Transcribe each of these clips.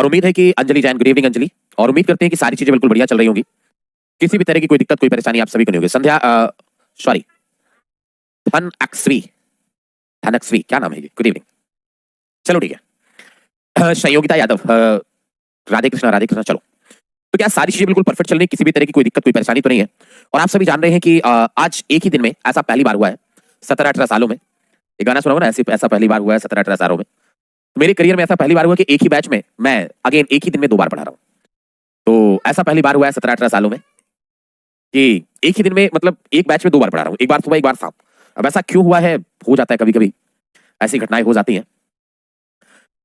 और उम्मीद है कि अंजलि जैन, गुड इवनिंग अंजलि, और उम्मीद करते हैं कि सारी चीजें बिल्कुल बढ़िया चल रही होंगी, किसी भी तरह की कोई दिक्कत कोई परेशानी आप सभी को नहीं होगी। संध्या सॉरी धनअक्सवी, धनअक्सवी क्या नाम है ये, गुड इवनिंग, चलो ठीक है। संयोगिता यादव, राधे कृष्णा, चलो। तो क्या सारी चीजें बिल्कुल परफेक्ट चल रही है, किसी भी तरह की कोई दिक्कत कोई परेशानी तो नहीं है। और आप सभी जान रहे हैं कि आज एक ही दिन में ऐसा पहली बार हुआ है 17-18 सालों में, ये गाना सुना होगा ना, ऐसा पहली बार हुआ है 17-18 सालों में। मेरे करियर में ऐसा पहली बार हुआ कि एक ही बैच में मैं अगेन एक ही दिन में 2 बार पढ़ा रहा हूँ। तो ऐसा पहली बार हुआ है 17-18 सालों में कि एक ही दिन में, मतलब एक बैच में 2 बार पढ़ा रहा हूँ, एक बार सुबह एक बार शाम। अब ऐसा क्यों हुआ है, हो जाता है कभी कभी, ऐसी घटनाएं हो जाती हैं।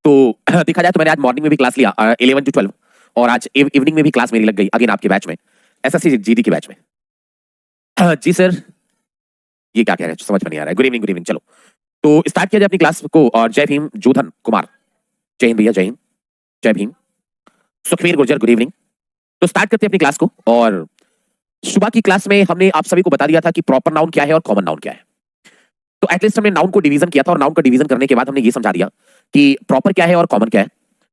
तो देखा जाए तो मैंने आज मॉर्निंग में भी क्लास लिया 11 to 12, और आज इवनिंग में भी क्लास मेरी लग गई अगेन आपके बैच में, एसएससी जीडी के बैच में। जी सर, ये क्या कह रहे हैं समझ में नहीं आ रहा है। गुड इवनिंग, चलो तो स्टार्ट किया जाए अपनी क्लास को। और जय भीम जोधन कुमार, जय हिंद भैया, जय हिंद, जय भीम। Sukhveer Gurjar, good evening. तो स्टार्ट करते हैं अपनी क्लास को। और सुबह की क्लास में हमने आप सभी को बता दिया था कि प्रॉपर नाउन क्या है और कॉमन नाउन क्या है। तो एटलीस्ट हमने नाउन को डिवीजन किया था, और नाउन का डिवीजन करने के बाद हमने ये समझा दिया कि प्रॉपर क्या है और कॉमन क्या है,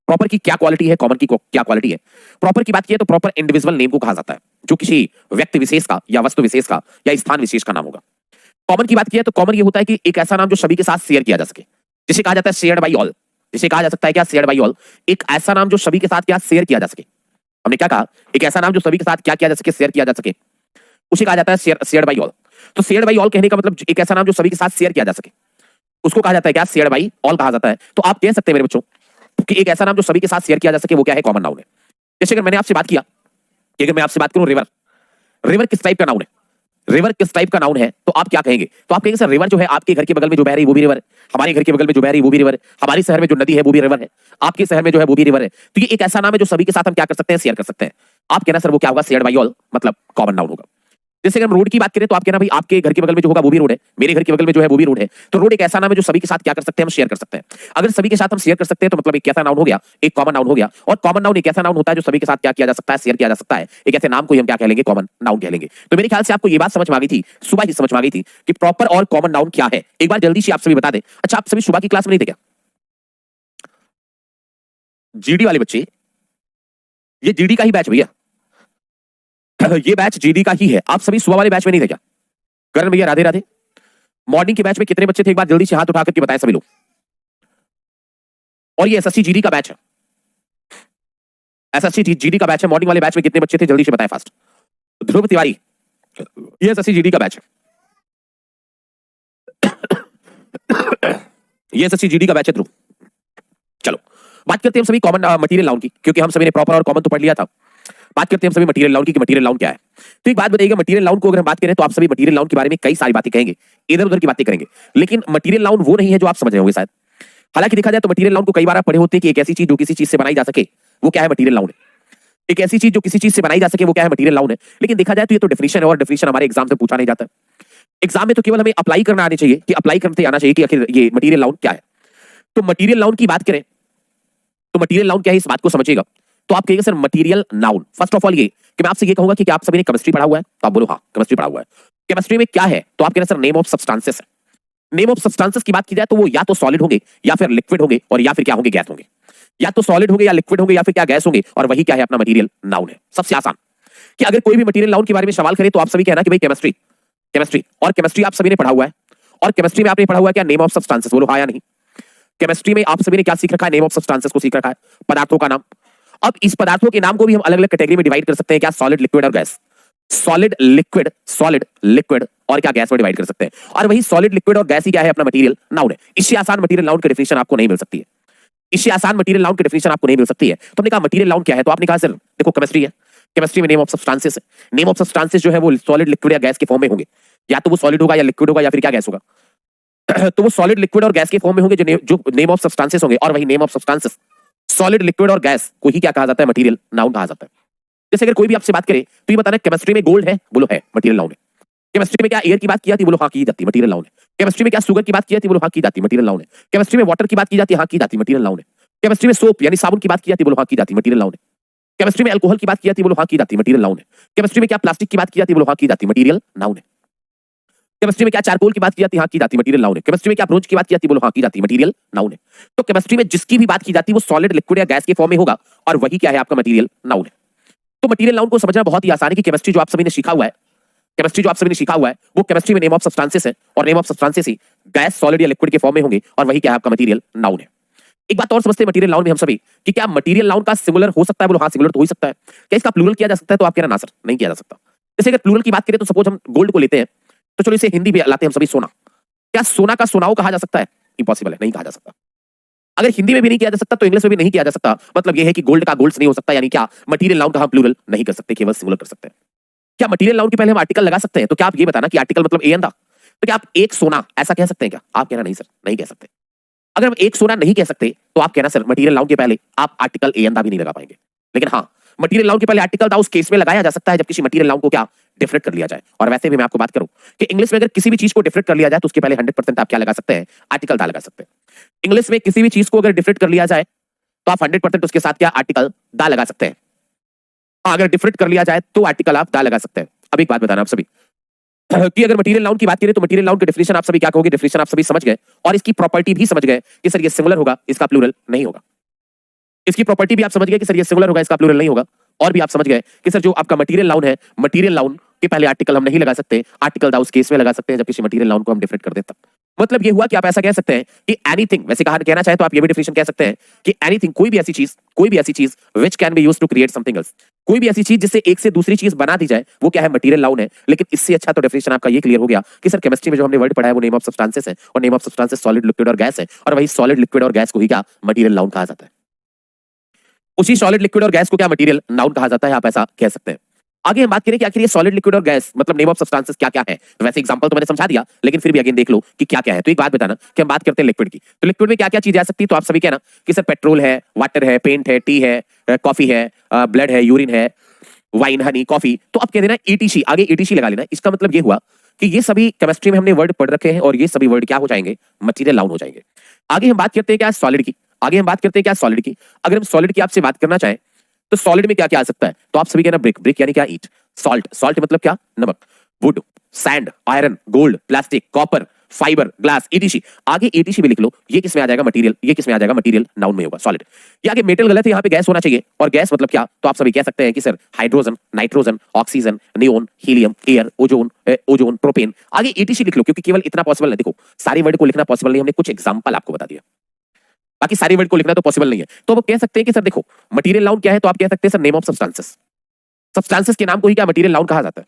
प्रॉपर की क्या क्वालिटी है, कॉमन की क्या क्वालिटी है। प्रॉपर की बात की तो प्रॉपर इंडिविजुअल नेम को कहा जाता है, जो किसी व्यक्ति विशेष का या वस्तु विशेष का या स्थान विशेष का नाम होगा। कॉमन की बात की तो कॉमन ये होता है कि एक ऐसा नाम जो सभी के साथ शेयर किया जा सके, जिसे कहा जाता है शेयर्ड बाय ऑल, जिसे कहा जा सकता है क्या, शेयर्ड बाय ऑल। एक ऐसा नाम जो सभी के साथ क्या शेयर किया जा सके। हमने क्या कहा, एक ऐसा नाम जो सभी के साथ क्या किया जा सके, शेयर किया जा सके, उसे कहा जाता है शेयर्ड बाय ऑल। तो शेयर्ड बाय ऑल कहने का मतलब एक ऐसा नाम जो सभी के साथ शेयर किया जा सके, उसको कहा जाता है क्या, शेयर्ड बाय ऑल कहा जाता है। तो आप कह सकते हैं मेरे बच्चों कि एक ऐसा नाम जो सभी के साथ शेयर किया जा सके वो क्या है, कॉमन नाउन है। जैसे अगर मैंने आपसे बात किया कि अगर मैं आपसे बात करूं रिवर, रिवर किस टाइप का नाउन है, रिवर किस टाइप का नाउन है, तो आप क्या कहेंगे, तो आप कहेंगे सर रिवर जो है आपके घर के बगल में जो बह रही है वो भी रिवर है, हमारे घर के बगल में जो बह रही है वो भी रिवर है, हमारे शहर में जो नदी है वो भी रिवर है, आपके शहर में जो है वो भी रिवर है। तो ये एक ऐसा नाम है जो सभी के साथ हम क्या कर सकते हैं, शेयर कर सकते हैं। आप कहना सर वो क्या होगा, शेयर्ड बाय ऑल, मतलब कॉमन नाउन होगा। जैसे अगर हम रोड की बात करें तो आप कहना भाई आपके घर के बगल में जो होगा वो भी रोड है, मेरे घर के बगल में जो है वो भी रोड है। तो रोड एक ऐसा नाम है जो सभी के साथ क्या कर सकते हैं, हम शेयर कर सकते हैं। अगर सभी के साथ हम शेयर कर सकते हैं तो मतलब एक कैसा नाउन हो गया, एक कॉमन नाउन हो गया। और कॉमन नाउन एक ऐसा नाउन होता है जो सभी के साथ क्या किया जा सकता है, शेयर किया जा सकता है। एक ऐसे नाम को हम क्या कह लेंगे, कॉमन नाउन कह लेंगे। तो मेरे ख्याल से आपको ये बात समझ में आ गई थी, सुबह ही समझ में आ गई थी कि प्रॉपर और कॉमन नाउन क्या है। एक बार जल्दी से आप सभी बता दें। अच्छा, आप सभी सुबह की क्लास में नहीं थे क्या, जीडी वाले बच्चे? ये जीडी का ही बैच भैया, ये बैच जीडी का ही है। आप सभी सुबह वाले बैच में नहीं थे क्या? करण भैया राधे राधे। मॉर्निंग के बैच में कितने बच्चे थे, एक बार जल्दी से हाथ उठा करके बताएं सभी लोग। और ये एसएससी जीडी का बैच है, एसएससी जीडी का बैच है। मॉर्निंग वाले बैच में कितने बच्चे थे, जल्दी से बताएं फास्ट। ध्रुव तिवारी, ये एसएससी जीडी का बैच है, ये एसएससी जीडी का बैच है ध्रुव। चलो बात करते हैं हम सभी कॉमन मटेरियल नाउन की, क्योंकि हम सभी ने प्रॉपर और कॉमन तो पढ़ लिया था। बात करते हैं हम सभी मटेरियल नाउन की कि मटेरियल नाउन क्या है। तो एक बात बताइएगा, मटेरियल नाउन को अगर हम बात करें तो आप सभी मटेरियल नाउन के बारे में कई सारी बातें कहेंगे, इधर उधर की बातें करेंगे, लेकिन मटेरियल नाउन वो नहीं है जो आप समझ रहे होंगे शायद। हालांकि देखा जाए तो मटेरियल नाउन को कई बार आप पढ़े होते हैं कि एक ऐसी चीज जो किसी चीज से बनाई जा सके वो क्या है, मटेरियल नाउन है। एक ऐसी चीज जो किसी चीज से बनाई जा सके वो क्या है, मटेरियल नाउन है। लेकिन देखा जाए तो ये तो डेफिनेशन है, और डेफिनेशन हमारे एग्जाम से पूछा नहीं जाता। एग्जाम में तो केवल हमें अप्लाई करना आने चाहिए, कि अप्लाई करते आना चाहिए कि आखिर ये मटेरियल नाउन क्या है। तो मटेरियल नाउन की बात करें तो मटेरियल नाउन क्या है, इस बात को समझिएगा। तो आप कहेंगे sir material noun, first of all ये कि मैं आपसे ये कहूंगा कि क्या आप सभी ने केमिस्ट्री पढ़ा हुआ है, तो आप बोलो हाँ केमिस्ट्री पढ़ा हुआ है। केमिस्ट्री में क्या है, तो आप कह रहे सर नेम ऑफ सब्सटेंसेस है। नेम ऑफ सब्सटेंसेस की बात की जाए तो वो या तो सॉलिड होंगे या फिर लिक्विड होंगे, और या फिर क्या होंगे, गैस होंगे। या तो सॉलिड होंगे या लिक्विड होंगे या फिर क्या, गैस होंगे। और वही क्या है, अपना मटेरियल नाउन है। सबसे आसान कि अगर कोई भी मटेरियल नाउन के बारे में सवाल करे तो आप सभी कहना कि भाई केमिस्ट्री, केमिस्ट्री। और केमिस्ट्री आप सभी ने पढ़ा हुआ है, और केमिस्ट्री में आपने पढ़ा हुआ है क्या, नेम ऑफ सब्सटेंसेस, बोलो हाँ या नहीं। केमिस्ट्री में आप सभी ने क्या सीख रखा है, नेम ऑफ सब्सटेंसेस को सीख रखा है, पदार्थों का नाम। अब इस पदार्थों के नाम को भी हम अलग अलग कैटेगरी में डिवाइड कर सकते हैं, क्या, सॉलिड, लिक्विड और gas. Solid, liquid, solid, liquid और क्या, गैस में डिवाइड कर सकते हैं। और वही सॉलिड, लिक्विड और गैस ही क्या है, अपना मटेरियल नाउन है। इससे आसान मटेरियल नाउन की डेफिनेशन आपको नहीं मिल सकती है, इससे आसान मटेरियल नाउन की डेफिनेशन आपको नहीं मिल सकती है। तो हमने कहा मटेरियल नाउन क्या है, तो आपने कहा सर देखो केमिस्ट्री है, केमिस्ट्री में नेम ऑफ सब्सटेंसेस है। नेम ऑफ सब्सटेंसेस जो है वो सॉलिड, लिक्विड या गैस के फॉर्म में होंगे, या तो वो सॉलिड होगा या लिक्विड होगा या फिर क्या, गैस होगा। तो वो सॉलिड, लिक्विड और गैस के फॉर्म में होंगे जो नेम ऑफ सब्सटेंसेस होंगे। और वही name of substances, solid, liquid और गैस को ही क्या कहा जाता है, मटेरियल नाउन कहा जाता है। जैसे अगर कोई भी आपसे बात करे तो ये बताना केमिस्ट्री में गोल्ड है, बोलो है, मटेरियल नाउन है। केमिस्ट्री में क्या एयर की बात की जाती है, बोलो हाँ की जाती है, मटेरियल नाउन है। केमिस्ट्री में क्या शुगर की बात की जाती है, बोलो हाँ की जाती है, मटेरियल नाउन है। केमिस्ट्री में वाटर की बात की जाती है, हाँ की जाती है, मटेरियल नाउन है। केमिस्ट्री में सोप यानी साबुन की बात की जाती है, बोलो हाँ की जाती है, मटेरियल नाउन है। केमिस्ट्री में अल्कोहल की बात की जाती है, बोलो हाँ की जाती है, मटेरियल नाउन है। केमिस्ट्री में क्या प्लास्टिक की बात की जाती है, बोलो हाँ की जाती है, मटेरियल नाउन है। केमिस्ट्री में क्या चारकोल की बात की जाती है? हाँ की जाती है, मटेरियल नाउन है। केमिस्ट्री में क्या ब्रोंज की बात की जाती है? बोलो हाँ की जाती है, मटेरियल नाउन है। तो केमिस्ट्री में जिसकी भी बात की जाती है वो सॉलिड, लिक्विड या गैस के फॉर्म में होगा और वही क्या है आपका मटेरियल नाउन है। तो मटेरियल नाउन को समझना बहुत ही आसान है कि केमिस्ट्री जो आप सभी ने सीखा हुआ है, केमिस्ट्री जो आप सभी ने सीखा हुआ है वो केमिस्ट्री में नेम ऑफ सब्सटेंसेस है और name of substances he gas, solid या लिक्विड के फॉर्म में होंगे और वही क्या है आपका मटेरियल नाउन है। एक बात और समझते हैं मटेरियल नाउन में हम सभी कि क्या मटेरियल नाउन का सिंगुलर हो सकता है? बोलो हाँ सिंगुलर तो हो ही सकता है। क्या इसका प्लूरल किया जा सकता है? तो आप कह रहे हैं ना सर नहीं किया जा सकता। जैसे अगर प्लूरल की बात करें तो सपोज हम गोल्ड को लेते हैं, तो चलो इसे हिंदी में लाते हैं हम सभी, सोना। क्या सोना का सोनाओ कहा जा सकता है? इंपॉसिबल है, नहीं कहा जा सकता। अगर हिंदी में भी नहीं किया जा सकता तो इंग्लिश में भी नहीं किया जा सकता। मतलब यह है कि गोल्ड का गोल्ड्स नहीं हो सकता, यानी क्या मटेरियल नाउन का हम प्लूरल नहीं कर सकते, केवल सिंगुलर कर सकते हैं। क्या मटेरियल नाउन के पहले हम आर्टिकल लगा सकते हैं? तो क्या आप ये बताना कि आर्टिकल मतलब एन था, तो क्या आप एक सोना ऐसा कह सकते हैं? क्या आप कहना नहीं सर नहीं कह सकते। अगर हम एक सोना नहीं कह सकते तो आप कहना सर मटेरियल नाउन के पहले आप आर्टिकल एन भी नहीं लगा पाएंगे। लेकिन हाँ, मटेरियल नाउन के पहले आर्टिकल था उस केस में लगाया जा सकता है जब किसी मटेरियल नाउन को क्या डिफरेंट कर लिया जाए। और वैसे भी मैं आपको बात करूं कि इंग्लिश में अगर किसी भी चीज को डिफरेंट कर लिया जाए तो उसके पहले 100% आप क्या लगा सकते हैं? आर्टिकल दा लगा सकते हैं। इंग्लिश में किसी भी चीज को अगर डिफरेंट कर लिया जाए तो आप 100% उसके साथ क्या आर्टिकल दा लगा सकते हैं। अगर डिफरेंट कर लिया जाए तो आर्टिकल आप दा लगा सकते हैं। अब एक बात बताना आप सभी कि अगर मटेरियल नाउन की बात करें तो मटेरियल नाउन की डेफिनेशन आप सभी क्या कहोगे? डेफिनेशन आप सभी समझ गए और इसकी प्रॉपर्टी भी समझ गए कि सर ये सिंगुलर होगा, इसका प्लूरल नहीं होगा। इसकी प्रॉपर्टी भी आप समझ गए कि सर ये सिंगुलर होगा, इसका प्लूरल नहीं होगा। और भी आप समझ गए कि सर जो आपका मटेरियल नाउन है, मटेरियल नाउन के पहले आर्टिकल हम नहीं लगा सकते, आर्टिकल दा उस केस में लगा सकते हैं जब किसी मटेरियल नाउन को हम डिफरेंट कर देता। मतलब ये हुआ कि आप ऐसा कह सकते हैं कि एनीथिंग, वैसे कहा कहना चाहे तो आप ये भी डेफिनेशन कह सकते हैं कि एनीथिंग, कोई भी ऐसी चीज which can be used to create something else, कोई भी ऐसी चीज जिससे एक से दूसरी चीज बना दी जाए वो क्या है? मटेरियल नाउन है। लेकिन इससे अच्छा तो डेफिनेशन आपका ये क्लियर हो गया कि सर केमिस्ट्री में जो हमने वर्ड पढ़ा है वो नेम ऑफ सब्सटेंसेस है और name of substances solid, liquid और गैस है और वही सॉलिड, लिक्विड और गैस को ही क्या मटेरियल नाउन कहा जाता है। उसी सॉलिड, लिक्विड और गैस को क्या मटेरियल नाउन कहा जाता है, आप ऐसा कह सकते हैं। आगे हम बात करें कि आखिर ये सॉलिड, लिक्विड और गैस मतलब नेम ऑफ सब्सटेंसेस क्या क्या है। तो वैसे एग्जांपल तो मैंने समझा दिया, लेकिन फिर भी अगेन देख लो कि क्या क्या है। तो एक बात बताना कि हम बात करते हैं लिक्विड की, तो लिक्विड में क्या क्या चीज आ सकती है? तो आप सभी कहना कि सर पेट्रोल है, वाटर है, पेंट है, टी है, कॉफी है, ब्लड है, यूरिन है, वाइन, हनी, कॉफी। तो अब कह देना ईटीसी, आगे ईटीसी लगा लेना। इसका मतलब ये हुआ कि ये सभी केमिस्ट्री में हमने वर्ड पढ़ रखे हैं और ये सभी वर्ड क्या हो जाएंगे? मटेरियल नाउन हो जाएंगे। आगे हम बात करते हैं क्या सॉलिड की, अगर हम सॉलिड की आपसे बात करना चाहें तो सॉलिड में क्या क्या आ सकता है? तो आप सभी कहना ब्रिक, ब्रिक यानी क्या? ईट। सॉल्ट मतलब क्या? नमक। Would, sand, iron, gold, plastic, copper, fibre, glass, etc. आगे ईटीसी भी लिख लो, ये किसमें आ जाएगा? मटेरियल। ये किसमें आ जाएगा? मटेरियल नाउन में होगा, सॉलिड। ये आगे मेटल गलत है, यहाँ पे गैस होना चाहिए। और गैस मतलब क्या? तो आप सभी कह सकते हैं कि sir hydrogen, nitrogen, oxygen, neon, helium, air, ozone, propane. आगे ईटीसी लिख लो क्योंकि केवल इतना पॉसिबल है। देखो सारी वर्ड को लिखना पॉसिबल नहीं, हमने कुछ एग्जांपल आपको बता दिया, बाकी सारी वर्ड को लिखना तो पॉसिबल नहीं है। तो अब कह सकते हैं कि सर देखो मटेरियल नाउन क्या है? तो आप कह सकते हैं sir name of substances. Substances के नाम को ही क्या मटेरियल नाउन कहा जाता है?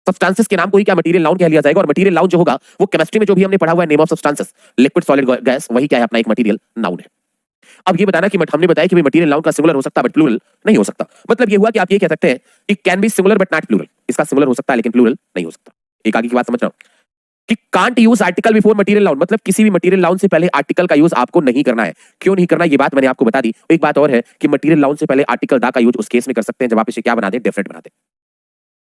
सब्सटेंसेस के नाम को ही क्या मटेरियल नाउन कह लिया जाएगा। और मटेरियल नाउन जो होगा वो केमिस्ट्री में जो भी हमने पढ़ा हुआ है name of substances, liquid, solid, gas, वही क्या है अपना एक मटेरियल नाउन है। अब ये बताना कि हमने बताया कि मटेरियल नाउन का सिंगुलर हो सकता है बट प्लूरल नहीं हो सकता। मतलब ये हुआ कि आप ये कह सकते हैं कि can be singular but not plural, इसका सिंगुलर हो सकता है लेकिन प्लूरल नहीं हो सकता। एक आगे की बात समझ रहा हूं कि can't use article before material noun, मतलब किसी भी मटेरियल नाउन से पहले आर्टिकल का यूज आपको नहीं करना है। क्यों नहीं करना ये बात मैंने आपको बता दी। एक बात और है कि मटेरियल नाउन से पहले आर्टिकल दा का यूज उस केस में कर सकते हैं जब आप इसे क्या बना दें? डिफरेंट बना दें।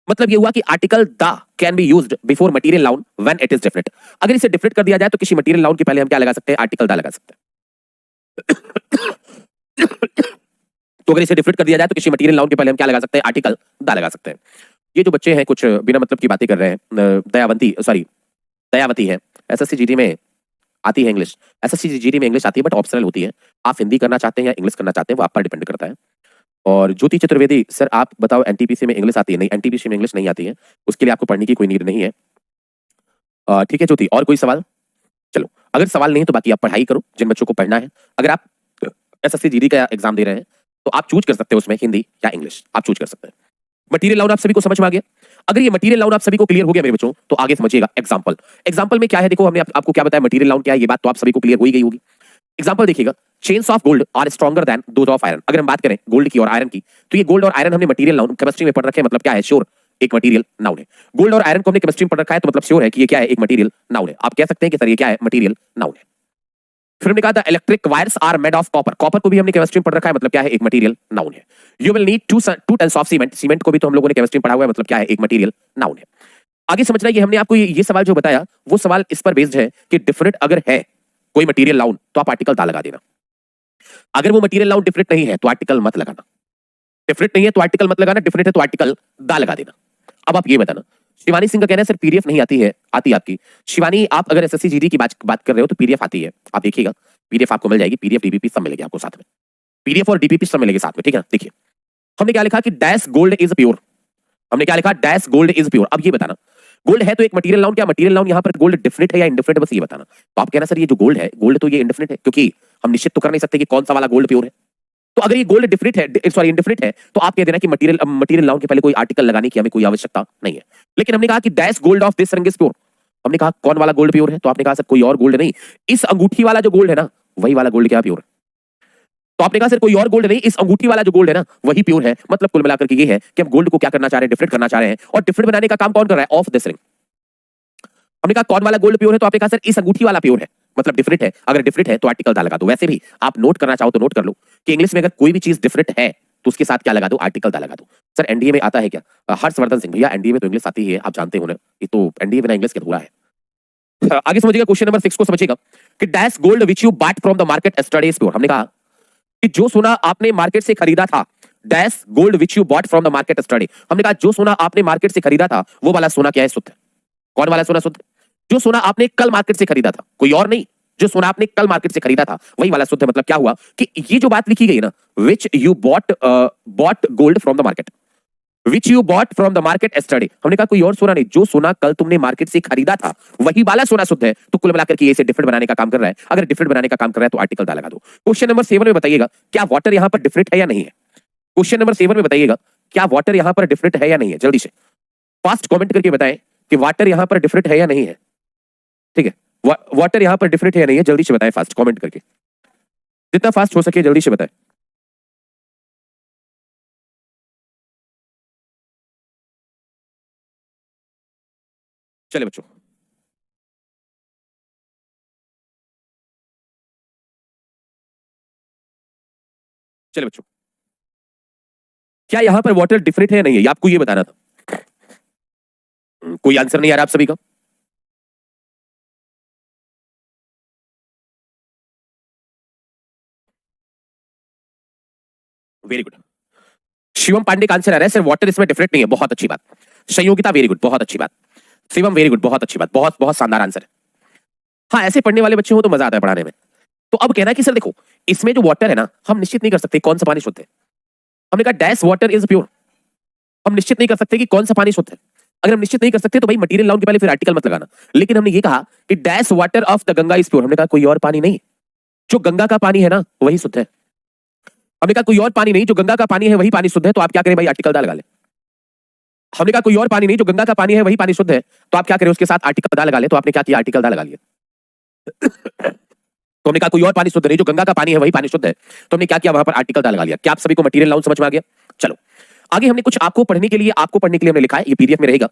मतलब ये हुआ कि आर्टिकल दा can be used before material noun when it is different. अगर इसे डिफरेंट कर दिया जाए तो किसी मटेरियल नाउन के पहले हम क्या लगा सकते हैं? आर्टिकल दा लगा सकते हैं। तो अगर इसे डिफरेंट कर दिया जाए तो किसी मटेरियल नाउन के पहले हम क्या लगा सकते हैं? आर्टिकल दा लगा सकते हैं। ये जो बच्चे हैं कुछ बिना मतलब की बातें कर रहे हैं, दयावती है, एसएससी जीडी में आती है इंग्लिश, एसएससी जीडी में इंग्लिश आती है बट ऑप्शनल होती है। आप हिंदी करना चाहते हैं या इंग्लिश करना चाहते हैं वो आप पर डिपेंड करता है। और ज्योति चतुर्वेदी, सर आप बताओ एनटीपीसी में इंग्लिश आती है? नहीं, एनटीपीसी में इंग्लिश नहीं आती है, उसके लिए आपको पढ़ने की कोई नीड नहीं है। ठीक है ज्योति, और कोई सवाल? चलो अगर सवाल नहीं तो बाकी आप पढ़ाई करो जिन बच्चों को पढ़ना है। अगर आप एसएससी जीडी का एग्जाम दे रहे हैं तो आप चूज कर सकते हो उसमें हिंदी या इंग्लिश, आप चूज कर सकते हैं। मटेरियल नाउन आप सभी को समझ में आ गया? अगर ये मटेरियल नाउन आप सभी को क्लियर हो गया मेरे बच्चों तो आगे समझिएगा एग्जांपल में क्या है। देखो हमने आपको क्या बताया मटेरियल नाउन क्या है, ये बात तो आप सभी को क्लियर हो ही गई होगी। एग्जांपल देखिएगा, chains of gold are stronger than those of iron. अगर हम बात करें गोल्ड की और आयरन की तो ये गोल्ड और आयरन हमने मटेरियल नाउन केमिस्ट्री में पढ़ रखे हैं, मतलब क्या है? श्योर एक मटेरियल नाउन है। गोल्ड और आयरन को हमने केमिस्ट्री में पढ़ रखा है तो मतलब श्योर है कि ये क्या है? एक मटेरियल नाउन है। आप कह सकते हैं कि सर ये क्या है? मटेरियल नाउन है। फिर हमने कहा था electric wires are made of copper, copper को भी हमने केमिस्ट्री में पढ़ रखा है, मतलब क्या है? एक मटेरियल नाउन है। You will need to tons of cement, cement को भी तो हम लोगों ने केमिस्ट्री में पढ़ा हुआ है, मतलब क्या है? एक मटेरियल नाउन है। आगे समझना ये हमने आपको ये सवाल जो बताया वो सवाल इस पर बेस्ड है कि डिफरेंट अगर है कोई मटेरियल नाउन तो आप आर्टिकल दा लगा देना। अगर वो मटेरियल नाउन डिफरेंट नहीं है तो आर्टिकल मत लगाना। डिफरेंट नहीं है तो आर्टिकल मत लगाना, डिफरेंट है तो आर्टिकल दा लगा देना। अब आप ये बताना शिवानी सिंह का कहना है सर पीडीएफ नहीं आती है, आती है आपकी। शिवानी आप अगर एसएससी जीडी की बात कर रहे हो तो पीडीएफ आती है, आप देखिएगा पीडीएफ आपको मिल जाएगी, पीडीएफ डीबीपी सब मिलेगी आपको साथ में, पीडीएफ और डीबीपी सब मिलेगी साथ में, ठीक है ना। देखिए हमने क्या लिखा कि डैश गोल्ड इज प्योर, हमने क्या लिखा डैश गोल्ड इज प्योर। अब ये बताना गोल्ड है तो एक मटेरियल नाउन, क्या मटेरियल नाउन यहाँ पर गोल्ड डिफिनिट है या इंडिफिनिट, बस ये बताना। तो आप कहना सर ये जो गोल्ड है, गोल्ड तो ये इंडिफिनिट है, क्योंकि हम निश्चित तो कर नहीं सकते कि कौन सा वाला गोल्ड प्योर है। तो अगर ये गोल्ड डिफिनिट है, सॉरी इंडिफिनिट है, तो आप कह देना कि मटेरियल नाउन के पहले कोई आर्टिकल लगाने की हमें कोई आवश्यकता नहीं है। लेकिन हमने कहा कि dash gold of this ring is pure, हमने कहा कौन वाला गोल्ड प्योर है, तो आपने कहा सर कोई और गोल्ड नहीं, इस अंगूठी वाला जो गोल्ड है ना वही वाला गोल्ड क्या प्योर है। तो आपने कहा सर कोई और गोल्ड नहीं, इस अंगूठी वाला जो गोल्ड है ना वही प्योर है। मतलब कुल मिलाकर के ये है कि हम गोल्ड को क्या करना चाह रहे हैं, डिफरेंट करना चाह रहे हैं, और डिफरेंट बनाने का काम कौन कर रहा है, ऑफ दिस रिंग। हमने कहा कौन वाला गोल्ड प्योर है, तो आपने कहा सर इस अंगूठी वाला प्योर है, मतलब डिफरेंट है। अगर डिफरेंट है तो आर्टिकल दा लगा दो। वैसे भी आप नोट करना चाहो तो नोट कर लो कि इंग्लिश में अगर कोई भी चीज डिफरेंट है तो उसके साथ क्या लगा दो, आर्टिकल दा लगा दो। सर एनडीए में आता है क्या, हर्षवर्धन सिंह भैया एनडीए में तो इंग्लिश आती है, आप जानते हो ना, ये तो एनडीए बिना इंग्लिश के अधूरा है। आगे समझिएगा क्वेश्चन नंबर 6 को समझिएगा कि dash gold which you bought from the market yesterday is pure. हमने कहा कि जो सोना आपने मार्केट से खरीदा था, dash gold which you bought from the market yesterday, हमने कहा जो सोना आपने मार्केट से खरीदा था वो वाला सोना क्या है, शुद्ध है। कौन वाला सोना शुद्ध, जो सोना आपने कल मार्केट से खरीदा था, कोई और नहीं, जो सोना आपने कल मार्केट से खरीदा था वही वाला शुद्ध है। मतलब क्या हुआ कि ये जो बात लिखी गई है ना, which you bought gold from the market, which you bought from the market yesterday, हमने कहा कोई और सोना नहीं, जो सोना कल तुमने मार्केट से खरीदा था वही वाला सोना शुद्ध है। तो कुल मिलाकर के इसे डिफरेंट बनाने का काम कर रहा है। अगर डिफरेंट बनाने का काम कर रहा है तो आर्टिकल दा लगा दो। क्वेश्चन नंबर 7 में बताइएगा क्या वाटर यहां पर डिफरेंट है या नहीं है। क्वेश्चन नंबर 7 में बताइएगा क्या वाटर यहां पर डिफरेंट है या नहीं है, जल्दी से फास्ट कमेंट करके बताएं कि वाटर यहां पर डिफरेंट है या नहीं है। ठीक है, वाटर यहां पर डिफरेंट है या नहीं है, जल्दी से बताएं फास्ट कमेंट करके, जितना फास्ट हो सके जल्दी से बताएं। चले बच्चों, चले बच्चों, क्या यहां पर वाटर डिफरेंट है या नहीं है, ये आपको ये बताना था। कोई आंसर नहीं आ रहा आप सभी का। वेरी गुड, शिवम पांडे का आंसर आ रहा है सर वाटर इसमें डिफरेंट नहीं है, बहुत अच्छी बात। संयोगिता वेरी गुड, बहुत अच्छी बात। शिवम वेरी गुड, बहुत अच्छी बात, बहुत बहुत शानदार आंसर है। हाँ ऐसे पढ़ने वाले बच्चे हो तो मजा आता है पढ़ाने में। तो अब कहना है कि सर देखो इसमें जो वाटर है ना हम निश्चित नहीं कर सकते कौन सा पानी शुद्ध है। हमने कहा डैश वाटर इज प्योर, हम निश्चित नहीं कर सकते कि कौन सा पानी शुद्ध है। अगर हम निश्चित नहीं कर सकते तो भाई मटेरियल नाउन के पहले फिर आर्टिकल मत लगाना। लेकिन हमने ये कहा कि dash water of the Ganga is pure, हमने कहा कोई और पानी नहीं, जो गंगा का पानी है ना वही शुद्ध है। हमने कहा कोई और पानी नहीं, जो गंगा का पानी है वही पानी शुद्ध है। तो आप क्या करें भाई, आर्टिकल दा लगा ले। हमने कहा कोई और पानी नहीं, जो गंगा का पानी है वही पानी शुद्ध है, तो आप क्या करें उसके साथ आर्टिकल दा लगा ले। तो आपने क्या किया, आर्टिकल दा लगा लिया। तो हमने कहा कोई और पानी शुद्ध नहीं, जो गंगा का पानी है वही पानी शुद्ध है, तो हमने क्या किया वहां पर आर्टिकल दा लगा लिया। क्या आप सभी को मटेरियल नाउन समझ में आ गया। चलो आगे हमने कुछ आपको पढ़ने के लिए हमने लिखा है, ये पीडीएफ में रहेगा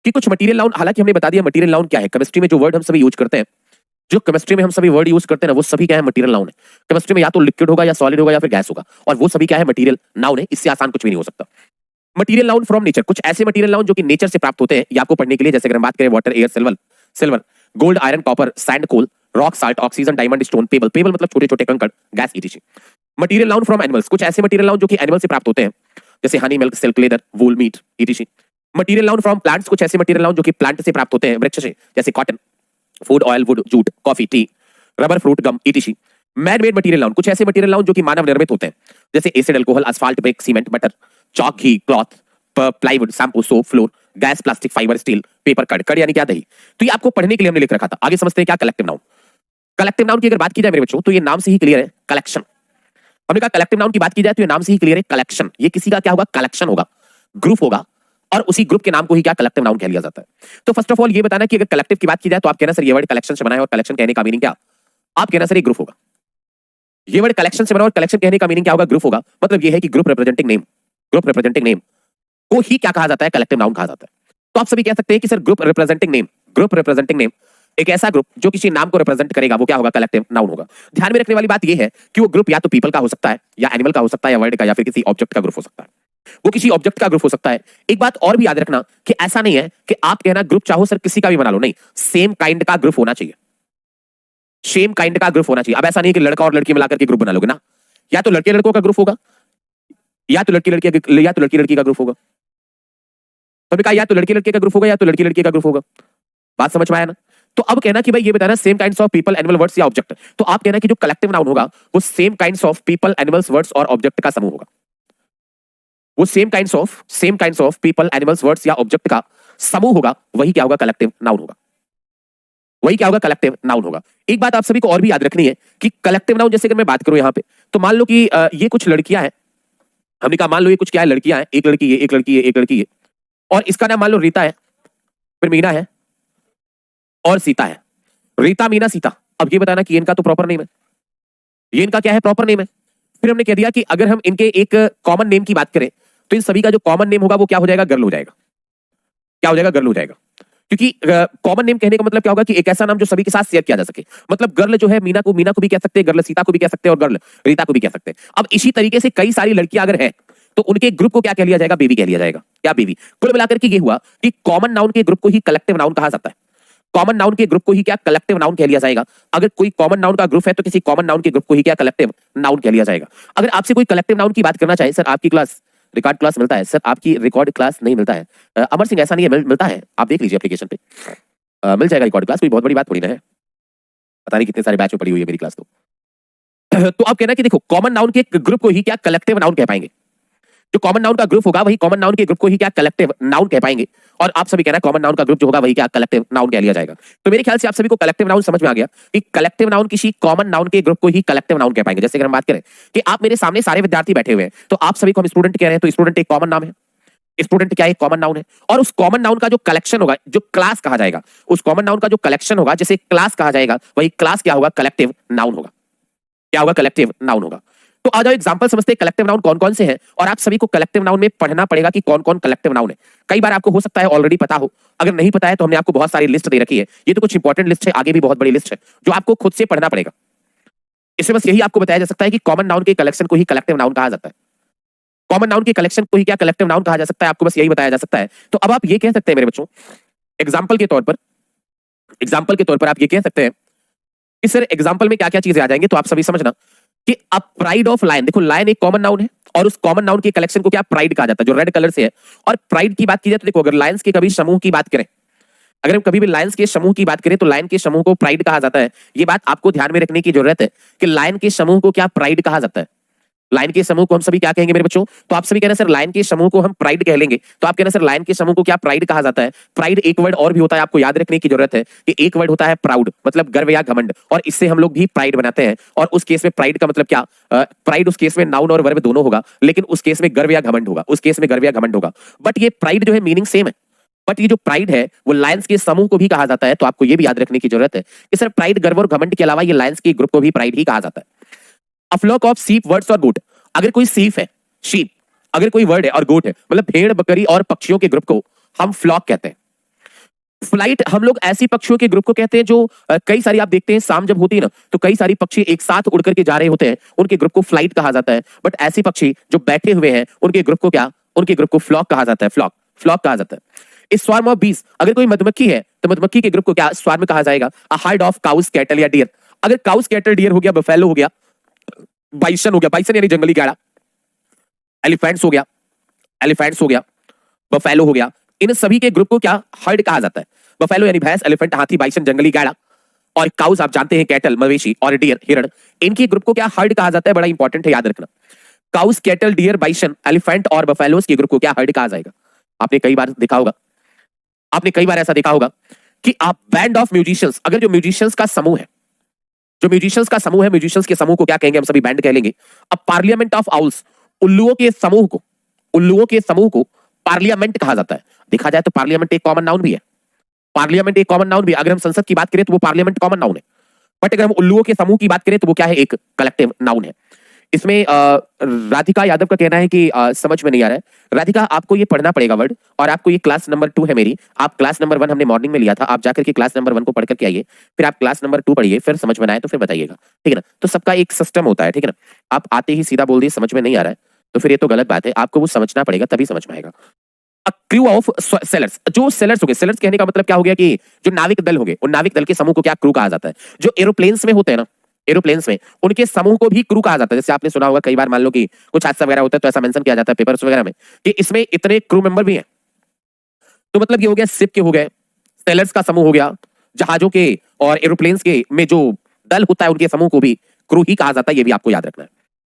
कि कुछ मटेरियल नाउन, हालांकि हमने बता दिया मटेरियल नाउन क्या है। केमिस्ट्री में जो वर्ड हम सभी यूज करते हैं, जो केमिस्ट्री में हम सभी वर्ड यूज करते हैं ना वो सभी क्या है, मटेरियल नाउन है। केमिस्ट्री में या तो लिक्विड होगा या सॉलिड होगा या फिर गैस होगा, और वो सभी क्या है, मटेरियल नाउन है। इससे आसान कुछ भी नहीं हो सकता। मटेरियल नाउन फ्रॉम नेचर, कुछ ऐसे मटेरियल नाउन जो कि नेचर से प्राप्त होते हैं, ये आपको पढ़ने के लिए। जैसे अगर हम बात करें water, air, silver, gold, iron, copper, sand, coal, rock, salt, oxygen, diamond, stone, pebble मतलब छोटे छोटे कंकड़, gas, ETC. Material noun from animals, कुछ ऐसे मटेरियल नाउन जो कि एनिमल से प्राप्त होते हैं, जैसे honey, milk, silk, leather, wool, meat, etc. Material noun from plants, कुछ ऐसे मटेरियल नाउन जो कि प्लांट से प्राप्त होते हैं, वृक्ष से, जैसे cotton, food, oil, wood, jute, coffee, tea, rubber, fruit, gum, etc. Man made material noun, कुछ ऐसे मटेरियल नाउन जो कि मानव निर्मित होते हैं, जैसे acid, alcohol, asphalt, brick, cement, butter, chalk, ghee, cloth, plywood, shampoo, soap, flour, gas, plastic, fibre, steel, paper, कड़ यानी क्या, दही। तो ये आपको पढ़ने के लिए हमने लिख रखा था। आगे समझते हैं क्या कलेक्टिव नाउन। कलेक्टिव नाउन की अगर बात की जाए मेरे बच्चों तो ये नाम से ही क्लियर है, कलेक्शन। हमने कहा कलेक्टिव नाउन की बात की जाए तो ये नाम से ही क्लियर है, कलेक्शन। ये किसी का क्या होगा, कलेक्शन होगा, ग्रुप होगा, और उसी ग्रुप के नाम को ही क्या, कलेक्टिव नाउन कह लिया जाता है। तो फर्स्ट ऑफ ऑल ये बताना कि अगर कलेक्टिव की बात की जाए तो आप कहना सर ये वर्ड कलेक्शन से बना है, और कलेक्शन कहने का मीनिंग क्या, आप कहना सर ये ग्रुप होगा। ये वर्ड कलेक्शन से बना और कलेक्शन कहने का मीनिंग क्या होगा, ग्रुप होगा। मतलब ये है कि ग्रुप रिप्रेजेंटिंग नेम को ही क्या कहा जाता है, कलेक्टिव नाउन कहा जाता है। तो आप सभी कह सकते हैं कि सर ग्रुप रिप्रेजेंटिंग नेम, एक ऐसा ग्रुप जो किसी नाम को रिप्रेजेंट करेगा वो क्या होगा, कलेक्टिव नाउन होगा। ध्यान में रखने वाली बात यह है कि वो ग्रुप या तो पीपल का हो सकता है, या एनिमल का हो सकता है, या वर्ड का, या फिर किसी ऑब्जेक्ट का ग्रुप हो सकता है। वो किसी ऑब्जेक्ट का ग्रुप हो सकता है। एक बात और भी याद रखना कि ऐसा नहीं है कि आप कहना ग्रुप चाहो सर किसी का भी बना लो, नहीं, सेम काइंड का ग्रुप होना चाहिए, सेम काइंड का ग्रुप होना चाहिए। अब ऐसा नहीं कि लड़का और लड़की मिलाकर के ग्रुप बना लोगे ना, या तो लड़के लड़कों का ग्रुप होगा, या तो लड़की लड़की का ग्रुप होगा। तो हमने कहा या तो लड़के लड़के का ग्रुप होगा या तो लड़की लड़के का ग्रुप होगा। बात समझ में आया ना? तो अब कहना कि भाई ये बताना same kinds of people animal words या ऑब्जेक्ट, तो आप कहना कि जो कलेक्टिव नाउन होगा वो same kinds of people animals words और ऑब्जेक्ट का समूह होगा। वो same kinds of people animals words या ऑब्जेक्ट का समूह होगा, वही क्या होगा? कलेक्टिव नाउन होगा। वही क्या होगा? कलेक्टिव नाउन होगा। एक बात आप सभी को और भी याद रखनी है कि कलेक्टिव नाउन, जैसे अगर मैं बात करूं यहां पे, तो मान लो कि ये कुछ लड़कियां हैं, हमने कहा मान लो ये कुछ क्या है? लड़कियां हैं, एक लड़की है, एक लड़की है, एक लड़की है, और इसका नाम मान लो रीता है, फिर मीना है और सीता है। रीता, मीना, सीता। अब ये बताना कि इनका तो प्रॉपर नेम है, ये इनका क्या है? प्रॉपर नेम है। फिर हमने कह दिया कि अगर हम इनके एक कॉमन नेम की बात करें तो इन सभी का जो कॉमन नेम होगा वो क्या हो जाएगा? गर्ल हो जाएगा। क्या हो जाएगा? गर्ल हो जाएगा। क्योंकि कॉमन नेम कहने का मतलब क्या होगा कि एक ऐसा नाम जो सभी के साथ शेयर किया जा सके। मतलब गर्ल जो है मीना को भी कह सकते हैं, गर्ल सीता को भी कह सकते हैं और गर्ल रीता को भी कह सकते हैं। अब इसी तरीके से कई सारी लड़कियां अगर है तो उनके ग्रुप को क्या कह लिया जाएगा? बेबी कह लिया जाएगा। क्या? बेबी। कुल मिलाकर के ये हुआ कि कॉमन नाउन के ग्रुप को ही कलेक्टिव नाउन कहा जाता है। कॉमन नाउन के ग्रुप को ही क्या? कलेक्टिव नाउन कह लिया जाएगा। अगर कोई कॉमन नाउन का ग्रुप है तो किसी कॉमन नाउन के ग्रुप को ही क्या? कलेक्टिव नाउन कह लिया जाएगा। अगर आपसे कोई कलेक्टिव नाउन की बात करना चाहे, सर आपकी क्लास रिकॉर्ड क्लास मिलता है, सर आपकी रिकॉर्ड क्लास नहीं मिलता है, अमर सिंह ऐसा नहीं है, मिलता है, आप देख लीजिए एप्लीकेशन पे, मिल जाएगा रिकॉर्ड क्लास, कोई बहुत बड़ी बात थोड़ी ना है। पता नहीं कितने सारे बैच में पड़ी हुई है मेरी क्लास तो। तो आप कहना कि देखो कॉमन नाउन के ग्रुप को ही क्या? कलेक्टिव नाउन कह पाएंगे। जो कॉमन नाउन का ग्रुप होगा वही कॉमन नाउन के ग्रुप को ही क्या? कलेक्टिव नाउन कह पाएंगे। और आप सभी कहना कॉमन नाउन का ग्रुप जो होगा वही क्या? कलेक्टिव नाउन कह लिया जाएगा। तो मेरे ख्याल से आप सभी को कलेक्टिव नाउन समझ में आ गया कि कलेक्टिव नाउन किसी कॉमन नाउन के ग्रुप को ही कलेक्टिव नाउन कह पाएंगे। जैसे अगर हम बात करें कि आप मेरे सामने सारे विद्यार्थी बैठे हुए हैं तो आप सभी को हम स्टूडेंट कह रहे हैं, तो स्टूडेंट एक कॉमन नाम है। स्टूडेंट क्या? एक कॉमन नाउन है। और उस कॉमन नाउन का जो कलेक्शन होगा, जो क्लास कहा जाएगा, उस कॉमन नाउन का जो कलेक्शन होगा जिसे क्लास कहा जाएगा, वही क्लास क्या होगा? कलेक्टिव नाउन होगा। क्या होगा? कलेक्टिव नाउन होगा। तो आ जाओ एग्जांपल समझते हैं कलेक्टिव नाउन कौन कौन से हैं, और आप सभी को कलेक्टिव नाउन में पढ़ना पड़ेगा कि कौन कौन कलेक्टिव नाउन है। कई बार आपको हो सकता है ऑलरेडी पता हो, अगर नहीं पता है तो हमने आपको बहुत सारी लिस्ट दे रखी है। ये तो कुछ इंपॉर्टेंट लिस्ट है, आगे भी बहुत बड़ी लिस्ट है जो आपको खुद से पढ़ना पड़ेगा। इसमें बस यही आपको बताया जा सकता है कि कॉमन नाउन के कलेक्शन को ही कलेक्टिव नाउन कहा जाता है। कॉमन नाउन के कलेक्शन को ही क्या? कलेक्टिव नाउन कहा जा सकता है। आपको बस यही बताया जा सकता है। तो अब आप ये कह सकते हैं मेरे बच्चों, एग्जाम्पल के तौर पर आप ये कह सकते हैं कि सर एग्जाम्पल में क्या क्या चीजें आ जाएंगे, तो आप सभी समझना कि अ प्राइड ऑफ लायन। देखो लायन एक कॉमन नाउन है और उस कॉमन नाउन के कलेक्शन को क्या? प्राइड कहा जाता है, जो रेड कलर से है। और प्राइड की बात की जाए तो देखो, अगर लायंस के कभी समूह की बात करें, अगर हम कभी भी लायंस के समूह की बात करें तो लायन के समूह को प्राइड कहा जाता है। ये बात आपको ध्यान में रखने की जरूरत है कि लायन के समूह को क्या? प्राइड कहा जाता है। लाइन के समूह को हम सभी क्या कहेंगे मेरे बच्चों? तो आप सभी कहना सर लाइन के समूह को हम प्राइड कह लेंगे, तो आप कहना सर लाइन के समूह को क्या? प्राइड कहा जाता है। प्राइड एक वर्ड और भी होता है, आपको याद रखने की जरूरत है कि एक वर्ड होता है प्राउड, मतलब गर्व या घमंड, और इससे हम लोग भी प्राइड बनाते हैं। और उस केस में प्राइड का मतलब क्या? प्राइड उस केस में नाउन और वर्ब दोनों होगा, लेकिन उस केस में गर्व या घमंड होगा, उस केस में गर्व या घमंड होगा। बट ये प्राइड जो है मीनिंग सेम है, बट ये जो प्राइड है वो लायंस के समूह को भी कहा जाता है। तो आपको ये भी याद रखने की जरूरत है कि सर प्राइड, गर्व और घमंड के अलावा ये लायंस के ग्रुप को भी प्राइड ही कहा जाता है। A flock of sheep, words और गोट। अगर कोई सीफ है, शीप, अगर कोई वर्ड है और गोट है, मतलब भेड़ बकरी और पक्षियों के ग्रुप को हम फ्लॉक कहते हैं। फ्लाइट हम लोग ऐसी पक्षियों के ग्रुप को कहते हैं जो कई सारी, आप देखते हैं शाम जब होती है ना तो कई सारी पक्षी एक साथ उड़ करके जा रहे होते हैं, उनके ग्रुप को फ्लाइट कहा जाता है। बट ऐसी पक्षी जो बैठे हुए हैं उनके ग्रुप को क्या? उनके ग्रुप को फ्लॉक कहा जाता है। फ्लॉक कहा जाता है। इस स्वार्म ऑफ बीज, अगर कोई मधुमक्खी है तो मधुमक्खी के ग्रुप को क्या? स्वार्म कहा जाएगा। A hard of cows, cattle या डियर। अगर काउस, कैटल, डियर हो गया, बफेलो हो गया, बाइसन हो गया, बाइसन यानी जंगली गाड़ा, एलिफेंट्स हो गया, बफेलो हो गया, इन सभी के ग्रुप को क्या? हर्ड कहा जाता है। बफेलो यानी भैंस, एलिफेंट हाथी, बाइसन जंगली गाड़ा, और काउस आप जानते हैं कैटल मवेशी, और डियर हिरण, इनके ग्रुप को क्या? हर्ड कहा जाता है। बड़ा इंपॉर्टेंट है, याद रखना। Cows, cattle, deer, bison, elephant और बफेलोस के ग्रुप को क्या? हर्ड कहा जाएगा। आपने कई बार देखा होगा, आपने कई बार ऐसा देखा होगा कि आप बैंड ऑफ म्यूजिशियंस, अगर जो म्यूजिशियंस का समूह है, जो म्यूजिशियंस का समूह है, म्यूजिशियंस के समूह को क्या कहेंगे? हम सभी बैंड कह लेंगे। अब पार्लियामेंट ऑफ आउल्स, उल्लुओं के समूह को पार्लियामेंट कहा जाता है। देखा जाए तो पार्लियामेंट एक कॉमन नाउन भी है। पार्लियामेंट एक कॉमन नाउन भी, अगर हम संसद की बात करें तो वो पार्लियामेंट कॉमन नाउन है। बट अगर हम उल्लुओं के समूह की बात करें तो वो क्या है? एक कलेक्टिव नाउन है। इसमें राधिका यादव का कहना है कि समझ में नहीं आ रहा है। राधिका, आपको ये पढ़ना पड़ेगा वर्ड, और आपको ये क्लास नंबर 2 है मेरी। आप क्लास नंबर 1 हमने मॉर्निंग में लिया था, आप जाकर के क्लास नंबर 1 को पढ़ करके आइए, फिर आप क्लास नंबर 2 पढ़िए, फिर समझ में आए तो फिर बताइएगा, ठीक है ना? तो सबका एक सिस्टम होता है, ठीक है ना? आप आते ही सीधा बोल दिए समझ में नहीं आ रहा है तो फिर ये तो गलत बात है, आपको वो समझना पड़ेगा तभी समझ में आएगा। अ क्रू ऑफ सेलर्स, जो सेलर्स हो गए, सेलर्स कहने का मतलब क्या हो गया कि जो नाविक दल हो गए, उन नाविक दल के समूह को क्या? क्रू कहा जाता है। जो एरोप्लेन्स में होते हैं ना, एरोप्लेन्स में उनके समूह को भी क्रू कहा जाता है। जैसे आपने सुना होगा कई बार, मान लो कि कुछ हादसा वगैरह होता है तो ऐसा मेंशन किया जाता है पेपर्स वगैरह में कि इसमें इतने क्रू मेंबर भी हैं। तो मतलब ये हो गया शिप के हो गए, सेलर्स का समूह हो गया, जहाजों के और एरोप्लेन्स के में जो दल होता है उनके समूह को भी क्रू ही कहा जाता है, ये भी आपको याद रखना है।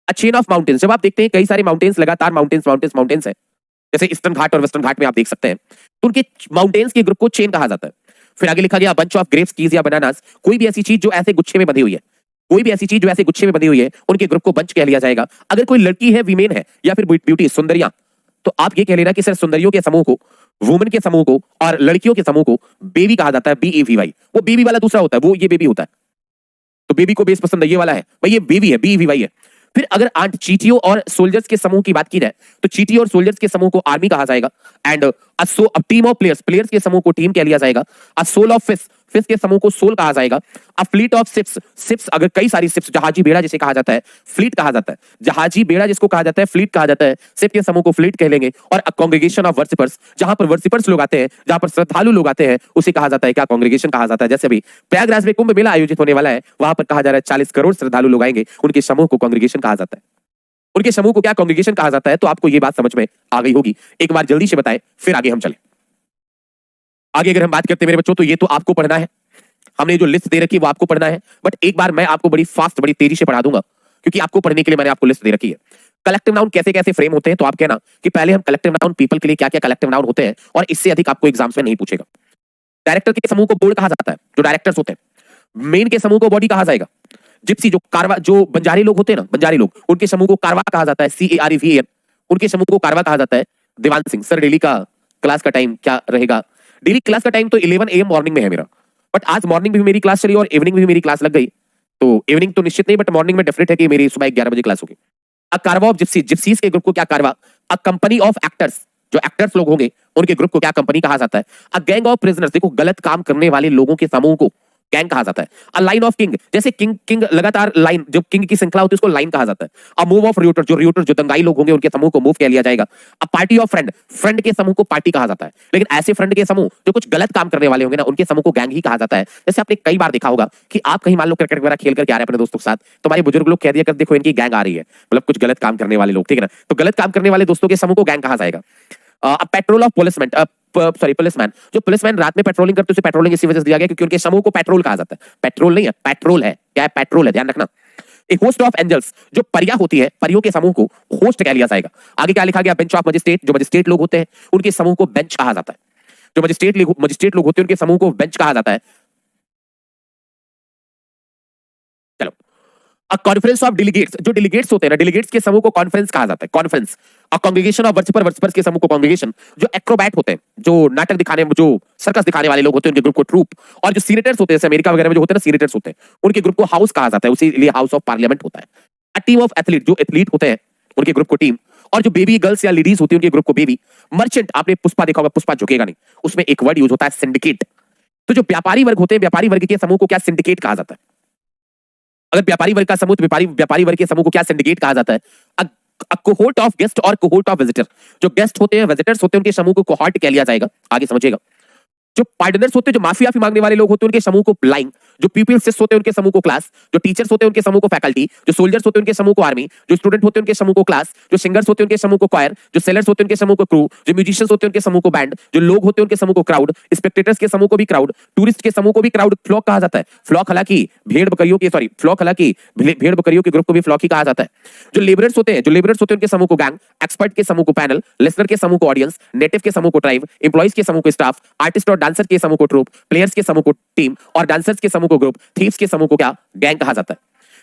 अ चेन ऑफ माउंटेन्स, जब आप देखते हैं कई सारे माउंटेन्स लगातार माउंटेन्स है, जैसे ईस्टर्न घाट और वेस्टर्न घाट में आप देख सकते हैं, तो उनके माउंटेन्स के ग्रुप को चेन कहा जाता है। फिर आगे लिखा गया बंच ऑफ ग्रेप्स, कीज या बनानास, कोई भी ऐसी चीज जो ऐसे गुच्छे में बंधी हुई है, कोई भी ऐसी चीज जो ऐसे गुच्छे में बंधी हुई है, उनके ग्रुप को बंच कह लिया जाएगा। अगर कोई लड़की है, वीमेन है, या फिर ब्यूटी सुंदरियां, तो आप ये कह लेना कि सर सुंदरियों के समूह को, वुमेन के समूह को और लड़कियों के समूह को बेबी कहा जाता है, BEVY। वो बेबी वाला दूसरा होता है, वो ये बेबी होता है, तो बेबी को बेस पसंद है, ये वाला है भाई, ये बेबी है, BEVY है। फिर अगर आठ चीटियों और सोल्जर्स के समूह की बात की जाए, तो चीटी और सोल्जर्स के समूह को आर्मी कहा जाएगा। And a team of players के समूह को टीम कह लिया जाएगा। अ सोल ऑफ फिश के समूह को सोल कहा जाएगा। अ फ्लीट ऑफ शिप्स अगर कई सारी शिप्स, जहाजी बेड़ा जिसे कहा जाता है, फ्लीट कहा जाता है। जहाजी बेड़ा जिसको कहा जाता है, फ्लीट कहा जाता है। शिप के समूह को फ्लीट कह लेंगे। और अ कांग्रेगेशन ऑफ वर्शिपर्स, जहां पर वर्शिपर्स लोग आते हैं, जहां पर श्रद्धालु लोग आते हैं, उसे कहा जाता है क्या? कांग्रेगेशन कहा जाता है। जैसे अभी प्रयागराज में कुंभ मेला आयोजित होने वाला है, वहां पर कहा जा रहा है 40 करोड़ श्रद्धालु लोग आएंगे, उनके समूह को कांग्रेगेशन कहा जाता है। उनके समूह को क्या कांग्रेगेशन कहा जाता है? तो आपको ये बात समझ में आ गई होगी। एक बार जल्दी से बताएं, फिर आगे हम चले। आगे अगर हम बात करते हैं मेरे बच्चों, तो ये तो आपको पढ़ना है, हमने जो लिस्ट दे रखी है वो आपको पढ़ना है। बट एक बार मैं आपको बड़ी फास्ट, बड़ी तेजी से पढ़ा दूंगा, क्योंकि आपको पढ़ने के लिए मैंने आपको लिस्ट दे रखी है। कलेक्टिव नाउन कैसे कैसे फ्रेम होते हैं, तो आप कहना कि पहले हम कलेक्टिव नाउन पीपल के लिए क्या क्या कलेक्टिव नाउन होते हैं, और इससे अधिक आपको एग्जाम्स में नहीं पूछेगा। डायरेक्टर के समूह को बोर्ड कहा जाता है, जो डायरेक्टर्स होते हैं। मेन के समूह को बॉडी कहा जाएगा। जिप्सी जो कारवा, जो बंजारी लोग होते हैं ना, बंजारी लोग, उनके समूह को कारवा कहा जाता है, CARVAN, उनके समूह को कारवा कहा जाता है। देवान सिंह सर, डेली का क्लास का टाइम क्या रहेगा? डेली क्लास का टाइम तो 11 AM मॉर्निंग में है मेरा, बट आज मॉर्निंग में भी मेरी क्लास चली और इवनिंग में भी मेरी क्लास लग गई, तो इवनिंग तो निश्चित नहीं, बट मॉर्निंग में डेफिनेट है कि मेरी सुबह 11 बजे क्लास होगी। अ कारवा ऑफ जिप्सी, जिप्सीज के ग्रुप को क्या कारवा? अ कंपनी ऑफ एक्टर्स, जो एक्टर्स लोग होंगे उनके ग्रुप को क्या कंपनी कहा जाता है? अ गैंग ऑफ प्रिजनर्स, देखो गलत काम करने वाले लोगों के समूह को गैंग कहा जाता है। अ लाइन ऑफ किंग, जैसे किंग लगातार लाइन, जो किंग की श्रृंखला होती है उसको लाइन कहा जाता है। अ मूव ऑफ रियूटर, जो दंगाई लोग होंगे उनके समूह को मूव कह लिया जाएगा। अ पार्टी ऑफ फ्रेंड के समूह को पार्टी कहा जाता है। लेकिन ऐसे फ्रेंड के समूह जो कुछ गलत काम करने वाले होंगे ना, उनके समूह को गैंग ही कहा जाता है। जैसे आपने कई बार देखा होगा कि आप कहीं मान लो क्रिकेट वगैरह खेल करके आ रहे हैं अपने दोस्तों के साथ, तो हमारे बुजुर्ग लोग कह दिया कर, देखो इनकी गैंग आ रही है, मतलब कुछ गलत काम करने वाले लोग, ठीक है ना, तो गलत काम करने वाले दोस्तों के समूह को गैंग कहा जाएगा। पेट्रोल ऑफ पुलिसमैन, जो पुलिसमैन रात में पेट्रोलिंग करते हैं, उसे पेट्रोलिंग इसी वजह से दिया गया क्योंकि उनके समूह को पेट्रोल कहा जाता है। पेट्रोल नहीं है, पेट्रोल है, क्या है? पेट्रोल है, ध्यान रखना। एक होस्ट ऑफ एंजल्स, जो परियां होती है, परियों के समूह को होस्ट कह लिया जाएगा। आगे क्या लिखा गया? बेंच ऑफ मजिस्ट्रेट, जो मजिस्ट्रेट लोग होते हैं उनके समूह को बेंच कहा जाता है। जो मजिस्ट्रेट लोग होते हैं उनके समूह को बेंच कहा जाता है। चलो, अ कॉन्फ्रेंस ऑफ डेलीगेट्स, जो डेलीगेट्स होते हैं ना, डेलीगेट्स के समूह को कॉन्फ्रेंस कहा जाता है, conference. A congregation of worshippers के समूह को कांग्रेगेशन। जो एक्रोबैट होते हैं, जो नाटक दिखाने, जो सर्कस दिखाने वाले लोग होते हैं, उनके ग्रुप को ट्रूप। और जो सीनेटर्स होते हैं, जैसे अमेरिका वगैरह में जो होते हैं ना, सीनेटर्स होते हैं, उनके ग्रुप को हाउस कहा जाता है, उसी लिए हाउस ऑफ पार्लियामेंट होता है। अ टीम ऑफ एथलीट, जो एथलीट होते हैं उनके ग्रुप को टीम। और जो बेबी गर्ल्स या लेडीज होती है उनके ग्रुप को बेबी। मर्चेंट, आपने पुष्पा देखा होगा, पुष्पा झुकेगा नहीं, उसमें एक वर्ड यूज होता है सिंडिकेट। तो जो व्यापारी वर्ग होते हैं, व्यापारी वर्ग के समूह को क्या? सिंडिकेट कहा जाता है। अगर व्यापारी वर्ग का समूह, तो व्यापारी वर्ग के समूह को क्या? सिंडिकेट कहा जाता है। कोहोर्ट ऑफ गेस्ट और कोहोर्ट ऑफ विजिटर, जो गेस्ट होते हैं, विजिटर्स होते हैं, उनके समूह को कोहोर्ट कह लिया जाएगा। आगे समझिएगा। जो पार्टनर्स होते हैं, जो माफी मांगने वाले लोग होते हैं, उनके समूह को लाइन। जो पीपल्स होते हैं उनके समूह को क्लास। जो टीचर्स होते हैं उनके समूह को फैकल्टी। जो सोल्जर्स होते हैं उनके समूह को आर्मी। जो स्टूडेंट होते हैं उनके समूह को क्लास। जो सिंगर्स होते हैं उनके समूह को क्वायर। जो सेलर्स होते हैं उनके समूह को क्रू। जो म्यूजिशियंस होते हैं उनके समूह को बैंड। जो लोग होते हैं उनके समूह को क्राउड। स्पेक्टेटर्स के समूह को भी क्राउड। टूरिस्ट के समूह को भी क्राउड, फ्लॉक कहा जाता है। फ्लॉक हालांकि भेड़ बकरियों के ग्रुप को भी फ्लॉक ही कहा जाता है। जो लेबरर्स होते हैं उनके समूह को गैंग। एक्सपर्ट के समूह को पैनल। लिसनर के समूह को ऑडियंस। नेटिव के समूह को ट्राइब। एम्प्लॉइज के समूह को स्टाफ। आर्टिस्ट और डांसर के समूह को ट्रूप। प्लेयर्स के समूह को टीम। और डांसर्स के समूह को ग्रुप। थीव्स के समूह को क्या? गैंग कहा जाता है।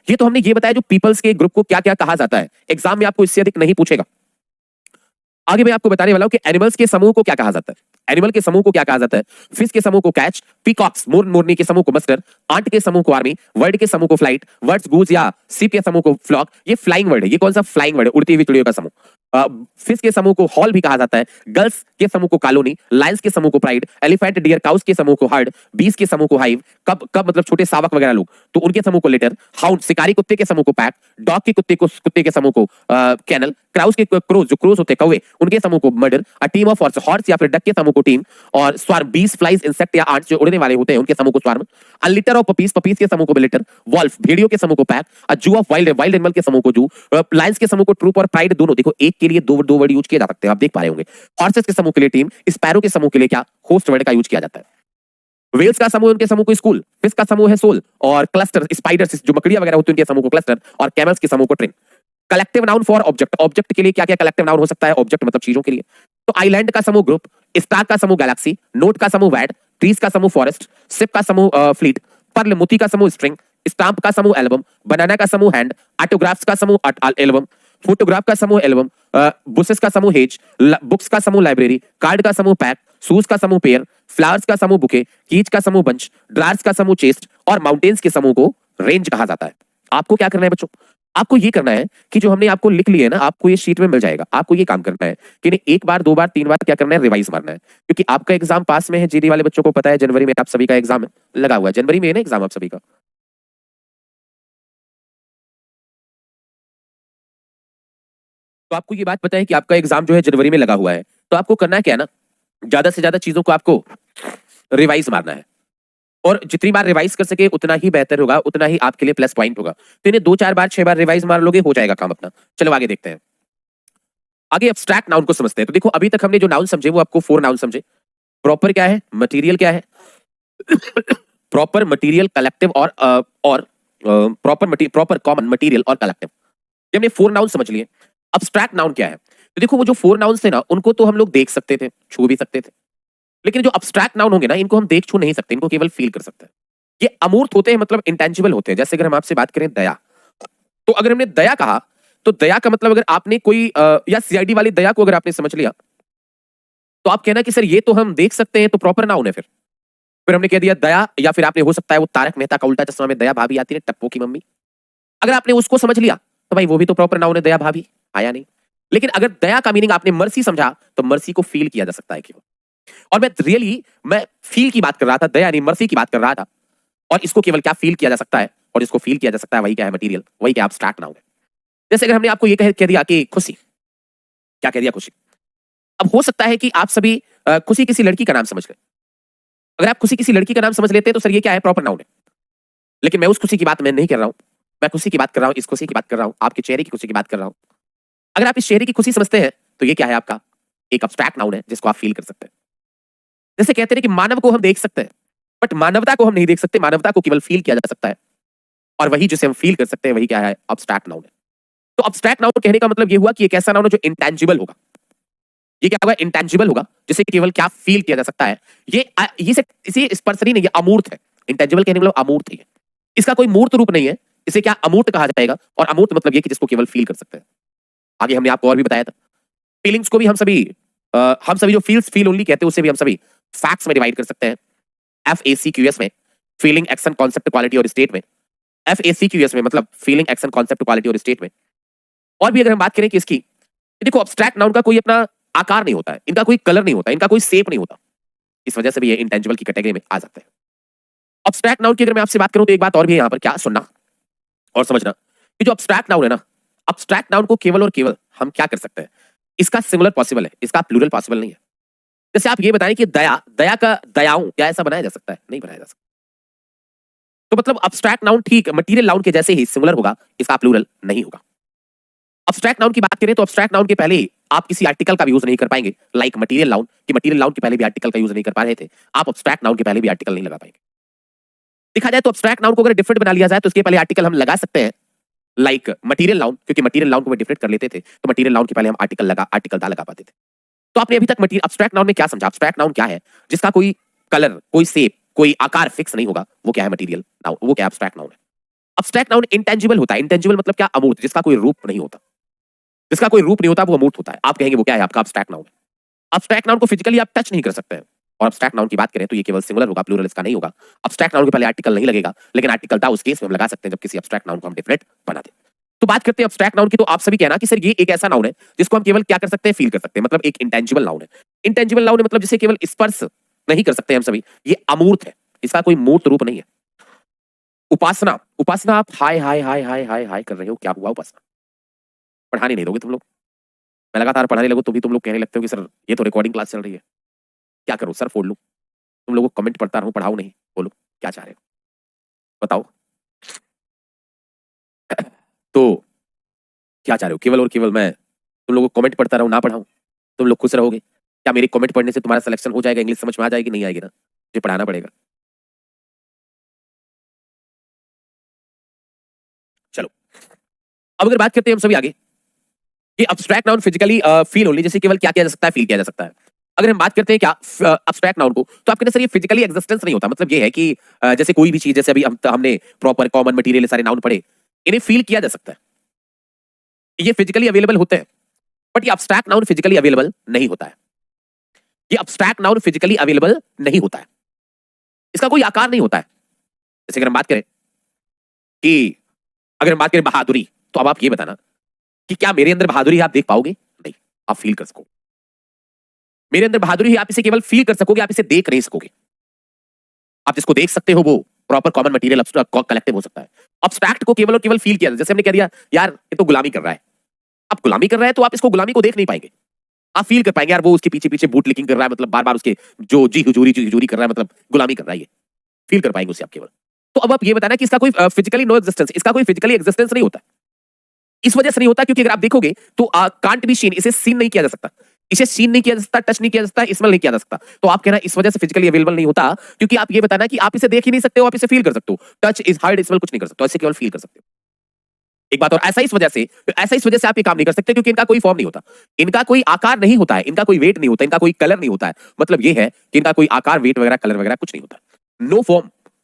ये तो हमने ये बताया जो पीपल्स के ग्रुप को क्या क्या कहा जाता है। एग्जाम में आपको इससे अधिक नहीं पूछेगा। आगे मैं आपको बताने वाला हूं कि एनिमल्स के समूह को क्या कहा जाता है। एनिमल के समूह को क्या कहा जाता है? फिश के समूह को कैच। पीकॉक्स, मोरनी के समूह को मस्टर। आंट के समूह को आर्मी। वर्ड के समूह को फ्लाइट। वर्ड्स, गूज या सीप के समूह को फ्लॉक। ये फ्लाइंग वर्ड है। ये कौन सा फ्लाइंग वर्ड है? उड़ती हुई चिड़ियों का समूह। फिश के समूह को हॉल भी कहा जाता है। गर्ल्स के समूह को कॉलोनी। लायंस के समूह को प्राइड। एलिफेंट, डियर, काउस के समूह को हर्ड। बीस के समूह को हाइव। कब मतलब छोटे सावक वगैरह लोग, तो उनके समूह को लिटर। हाउंड, शिकारी कुत्ते के समूह को पैक। डॉग के कुत्ते के समूह को कैनल। क्राउस के क्रोज, जो क्रोज होते हैं कौवे, उनके समूह को murder. A team of horse या फिर डक के समूह को टीम। और स्वार्म, बीस, फ्लाइज, इंसेक्ट या आंट्स जो उड़ने वाले होते हैं उनके समूह को swarm. A litre of puppies के समूह को लिटर। वॉल्फ, भेड़ियों के समूह को pack. A zoo of wild animal के समूह को जू। लायंस के समूह को ट्रूप और प्राइड दोनों। देखो एक के लिए दो दो वर्ड यूज किए जा सकते हैं, आप देख पा रहे होंगे। हॉर्सेस के समूह के लिए टीम, स्पैरो के समूह के लिए क्या होस्ट वर्ड का यूज किया जाता है। वेल्स का समूह, उनके समूह को स्कूल, फिश का समूह है सोल, और क्लस्टर स्पाइडर्स जो मकड़ियां वगैरह होती हैं उनके समूह को क्लस्टर, और कैमल्स के समूह को train. Collective noun for object, object के लिए क्या क्या कलेक्टिव नाउन हो सकता है, ऑब्जेक्ट मतलब चीजों के लिए। तो आइलैंड का समूह ग्रुप, स्टार का समूह गैलेक्सी, नोट का समूह वैड, ट्रीज का समूह फॉरेस्ट, शिप का समूह फ्लीट, पर्ल मोती का समूह स्ट्रिंग, स्टाम्प का समूह एल्बम, बनाना का समूह हैंड, ऑटोग्राफ्स का समूह एल्बम, फोटोग्राफ का समूह एल्बम, बुसेस का समूह हेज, बुक्स का समूह लाइब्रेरी, कार्ड का समूह पैक, शूज का समूह पेयर, फ्लावर्स का समूह बुके, कीज का समूह बंच, ड्रार्स का समूह चेस्ट, और माउंटेन्स के समूह को रेंज कहा जाता है। आपको क्या करना है बच्चों, आपको ये करना है कि जो हमने आपको लिख लिए ना, आपको ये शीट में मिल जाएगा, आपको ये काम करना है कि नहीं, एक बार, दो बार, तीन बार क्या करना है, रिवाइज मारना है। क्योंकि आपका एग्जाम पास में है, जीडी वाले बच्चों को पता है, जनवरी में आप सभी का एग्जाम लगा हुआ है, जनवरी में है ना एग्जाम आप सभी का। तो आपको ये बात पता है कि आपका एग्जाम जो है जनवरी में लगा हुआ है, तो आपको करना क्या है ना, ज्यादा से ज्यादा चीजों को आपको रिवाइज मारना है, और जितनी बार रिवाइज कर सके उतना ही बेहतर होगा, उतना ही आपके लिए प्लस पॉइंट होगा। तो इन्हें 2-4 बार 6 बार रिवाइज मार लोगे, हो जाएगा काम अपना। चलो आगे देखते हैं, आगे एब्स्ट्रैक्ट नाउन को समझते हैं। तो देखो अभी तक हमने जो नाउन समझे वो आपको 4 नाउन समझे। प्रॉपर क्या है, मटेरियल क्या है, प्रॉपर मटेरियल कलेक्टिव और प्रॉपर कॉमन मटेरियल और कलेक्टिव, ये हमने 4 नाउन समझ लिए। अब्स्ट्रैक्ट नाउन क्या है, तो देखो वो जो 4 नाउन थे ना, उनको तो हम लोग देख सकते थे, छू भी सकते थे, लेकिन जो अब्स्ट्रैक्ट नाउन होंगे ना, इनको हम देख छू नहीं सकते, इनको केवल फील कर सकते हैं। ये अमूर्त होते हैं, मतलब इंटेंजिबल होते हैं। जैसे अगर हम आपसे बात करें दया, तो अगर हमने दया कहा, तो दया का मतलब अगर आपने कोई या सीआईडी वाली दया को अगर आपने समझ लिया, तो आप कहना कि सर ये तो हम देख सकते हैं, तो प्रॉपर नाउन है। फिर हमने कह दिया दया, या फिर आपने हो सकता है वो तारक मेहता का उल्टा चश्मा में दया भाभी आती है, टप्पू की मम्मी, अगर आपने उसको समझ लिया तो भाई वो भी तो प्रॉपर नाउन है, दया भाभी आया नहीं। लेकिन अगर दया का मीनिंग आपने मर्सी समझा, तो मर्सी को फील किया जा सकता है केवल। और मैं फील की बात कर रहा था, दया नहीं मर्सी की बात कर रहा था। और इसको केवल क्या फील किया जा सकता है, और इसको फील किया जा सकता है, वही क्या है, मटेरियल, वही क्या एब्स्ट्रैक्ट नाउन है। जैसे अगर हमने आपको ये कह दिया कि खुशी, क्या कह दिया, खुशी। अब हो सकता है कि आप सभी खुशी किसी लड़की का नाम समझ गए। अगर आप खुशी किसी लड़की का नाम समझ लेते हैं तो सर ये क्या है, प्रॉपर नाउन है। लेकिन मैं उस खुशी की बात मैं नहीं कर रहा हूं, मैं खुशी की बात कर रहा हूं, इस खुशी की बात कर रहा हूं, आपके चेहरे की खुशी की बात कर रहा हूं। अगर आप इस चेहरे की खुशी समझते हैं तो ये क्या है, आपका एक एब्स्ट्रैक्ट नाउन है जिसको आप फील कर सकते हैं। जैसे कहते हैं कि मानव को हम देख सकते हैं, बट मानवता को हम नहीं देख सकते, मानवता को केवल फील किया जा सकता है, और वही जिसे हम फील कर सकते हैं वही क्या है, एब्स्ट्रैक्ट नाउन है। तो एब्स्ट्रैक्ट नाउन कहने का मतलब ये हुआ कि एक ऐसा नाउन है जो इंटेंजिबल होगा। ये क्या होगा, इंटेंजिबल होगा, जिसे केवल क्या फील किया जा सकता है। इसे स्पर्शनीय नहीं है, अमूर्त है। इंटेंजिबल कहने का मतलब अमूर्त है, इसका कोई मूर्त रूप नहीं है, इसे क्या अमूर्त कहा जाएगा। और अमूर्त मतलब ये कि जिसको केवल फील कर सकते हैं। आगे हमने आपको और भी बताया था, फीलिंग्स को भी हम सभी जो फील ओनली कहते हैं, उसे भी हम सभी फैक्ट्स में डिवाइड कर सकते हैं। FACQS में फीलिंग, एक्शन, कॉन्सेप्ट, क्वालिटी और स्टेट में, FACQS में मतलब फीलिंग, एक्शन, कॉन्सेप्ट, क्वालिटी और स्टेट में। और भी अगर हम बात करें कि इसकी, देखो एब्स्ट्रैक्ट नाउन का कोई अपना आकार नहीं होता है, इनका कोई कलर नहीं होता, इनका कोई शेप नहीं होता, इस वजह से भी ये इंटेंजिबल की कैटेगरी में आ जाते हैं। एब्स्ट्रैक्ट नाउन की अगर मैं आपसे बात करूं तो एक बात और भी है यहाँ पर, क्या सुनना और समझना कि जो एब्स्ट्रैक्ट नाउन है ना, एब्स्ट्रैक्ट नाउन को केवल और केवल हम क्या कर सकते हैं, इसका सिंगुलर पॉसिबल है, इसका प्लूरल पॉसिबल नहीं है। जैसे आप ये बताएं कि दया, दया का दयाओं, क्या ऐसा बनाया जा सकता है, नहीं बनाया जा सकता। तो मतलब एब्स्ट्रैक्ट नाउन ठीक मटीरियल नाउन के जैसे ही सिंगुलर होगा, इसका प्लूरल नहीं होगा। एब्स्ट्रैक्ट नाउन की बात करें तो एब्स्ट्रैक्ट नाउन के पहले ही आप किसी आर्टिकल का भी यूज नहीं कर पाएंगे, लाइक मटीरियल नाउन, कि मटीरियल नाउन के पहले भी आर्टिकल का यूज नहीं कर पा रहे थे, आप एब्स्ट्रैक्ट नाउन के पहले भी आर्टिकल नहीं लगा पाएंगे। देखा जाए तो एब्स्ट्रैक्ट नाउन को अगर डिफरेंट बना लिया जाए तो इसके पहले आर्टिकल हम लगा सकते हैं, लाइक मटीरियल नाउन, क्योंकि मटीरियल नाउन को डिफरेंट कर लेते थे, तो मटीरियल नाउन के पहले हम आर्टिकल दा लगा पाते थे। तो आपने अभी तक एब्स्ट्रैक्ट नाउन में क्या समझा, एब्स्ट्रैक्ट नाउन क्या है, जिसका कोई कलर, कोई शेप, कोई आकार फिक्स नहीं होगा, वो क्या है, मटीरियल नाउन, वो क्या एब्स्ट्रैक्ट नाउन है। एब्स्ट्रैक्ट नाउन इंटेंजिबल होता है, इंटेंजिबल मतलब क्या, अमूर्त, जिसका कोई रूप नहीं होता, जिसका कोई रूप नहीं होता वो अमूर्त होता है। आप कहेंगे वो क्या है, आपका एब्स्ट्रैक्ट नाउन है। एब्स्ट्रैक्ट नाउन को फिजिकली आप टच नहीं कर सकते हैं। और एब्स्ट्रैक्ट नाउन की बात करें तो ये केवल सिंगुलर होगा, प्लूरल इसका नहीं होगा। एब्स्ट्रैक्ट नाउन के पहले आर्टिकल नहीं लगेगा, लेकिन आर्टिकल था उस केस में हम लगा सकते हैं जब किसी एब्स्ट्रैक्ट नाउन को हम डिफरेंट बना दें। तो बात करते हैं एब्स्ट्रैक्ट नाउन की, तो आप सभी कहना कि सर ये एक ऐसा नाउन है जिसको हम केवल क्या कर सकते हैं, फील कर सकते हैं, मतलब एक इंटेंजिबल नाउन है। इंटेंजिबल नाउन है मतलब जिसे केवल स्पर्श नहीं कर सकते हम सभी, ये अमूर्त है, इसका कोई मूर्त रूप नहीं है। उपासना, उपासना आप हाय हाय हाय हाय हाय हाय कर रहे हो, क्या हुआ उपासना, पढ़ाने नहीं दोगे तुम लोग। मैं लगातार पढ़ाने लगूं तो भी तुम लोग कहने लगते हो कि सर ये तो रिकॉर्डिंग क्लास चल रही है, क्या करूं सर, फोड़ लूं। तुम लोगों को कमेंट पढ़ता रहूं, पढ़ाऊं नहीं, बोलो क्या चाह रहे हो, बताओ। तो क्या चाह रहे हो, केवल और केवल मैं तुम लोगों को कमेंट पढ़ता रहूं ना पढ़ाऊं, तुम लोग खुश रहोगे? क्या मेरी कमेंट पढ़ने से तुम्हारा सिलेक्शन हो जाएगा, इंग्लिश समझ में आ जाएगी? नहीं आएगी ना, मुझे पढ़ाना पड़ेगा। चलो अब अगर बात करते हैं हम सभी आगे कि abstract noun physically feel only, जैसे केवल क्या किया जा सकता है, फील किया जा सकता है। अगर हम बात करते हैं क्या अब्स्ट्रैक्ट नाउन को, तो आपके सर ये फिजिकली एग्जिस्टेंस नहीं होता। मतलब ये है कि जैसे कोई भी चीज, जैसे अभी हमने प्रॉपर कॉमन मटेरियल सारे नाउन पढ़े, इन्हें फील किया जा सकता है, ये फिजिकली अवेलेबल होते हैं, बट ये अब्स्ट्रैक्ट नाउन फिजिकली अवेलेबल नहीं होता है। ये अब्स्ट्रैक्ट नाउन फिजिकली अवेलेबल नहीं होता है, इसका कोई आकार नहीं होता है। जैसे अगर हम बात करें कि अगर हम बात करें बहादुरी, तो अब आप ये बताना कि क्या मेरे अंदर बहादुरी आप देख पाओगे? नहीं, आप फील कर सकोगे। मेरे अंदर बहादुरी है, आप इसे केवल फील कर सकोगे, आप इसे देख नहीं सकोगे। आप जिसको देख सकते हो वो प्रॉपर कॉमन मटेरियल कलेक्टिव हो सकता है। अब्स्ट्रैक्ट को केवल और केवल फील किया, जैसे हमने कह दिया यार ये तो गुलामी कर रहा है, आप गुलामी कर रहा है तो आप इसको गुलामी को देख नहीं पाएंगे, आप फील कर पाएंगे यार वो उसके पीछे पीछे बूट लिकिंग कर रहा है, मतलब बार बार उसके जो जी हुजूरी कर रहा है, मतलब गुलामी कर रहा है, ये फील कर पाएंगे उसे आप केवल। तो अब आप ये बताना कि इसका कोई फिजिकली नो एग्जिस्टेंस, इसका कोई फिजिकली एग्जिस्टेंस नहीं होता। इस वजह से नहीं होता क्योंकि अगर आप देखोगे तो कांट बी सीन, इसे सीन नहीं किया जा सकता, इसे सीन नहीं किया जा सकता, टच नहीं किया जा सकता, स्मेल नहीं किया जा सकता। तो आप कहना इस वजह से फिजिकली अवेलेबल नहीं होता, क्योंकि आप ये बताना कि आप इसे देख ही नहीं सकते हो, आप इसे फील कर सकते हो। टच इज हार्ड, स्मेल कुछ नहीं कर सकते, इसे केवल फील कर सकते हो। एक बात और, ऐसा इस वजह से आप ये काम नहीं कर सकते क्योंकि इनका कोई फॉर्म नहीं होता, इनका कोई आकार नहीं होता है, इनका कोई वेट नहीं होता, इनका कोई कलर नहीं होता है। मतलब ये है कि इनका कोई आकार, वेट वगैरह, कलर वगैरह कुछ नहीं होता।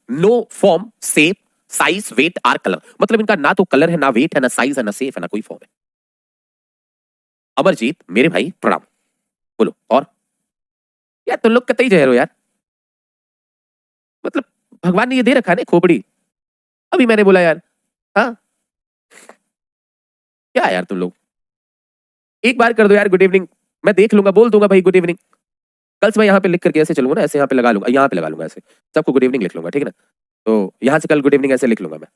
No form, shape, size, weight or colour, मतलब इनका ना तो कलर है, ना वेट है, ना साइज है, ना शेप है, ना कोई फॉर्म है। अमरजीत मेरे भाई प्रणाम। बोलो और यार, तुम लोग कतई जहर हो यार, मतलब भगवान ने ये दे रखा है ना खोपड़ी, अभी मैंने बोला यार, हाँ क्या यार तुम लोग, एक बार कर दो यार गुड इवनिंग, मैं देख लूंगा, बोल दूंगा भाई गुड इवनिंग। कल से मैं यहाँ पे लिख करके ऐसे चलूंगा ना, ऐसे यहाँ पे लगा लूंगा, यहाँ पे लगा लूंगा ऐसे, सबको गुड इवनिंग लिख लूंगा, ठीक है ना? तो यहाँ से कल गुड इवनिंग ऐसे लिख लूंगा मैं।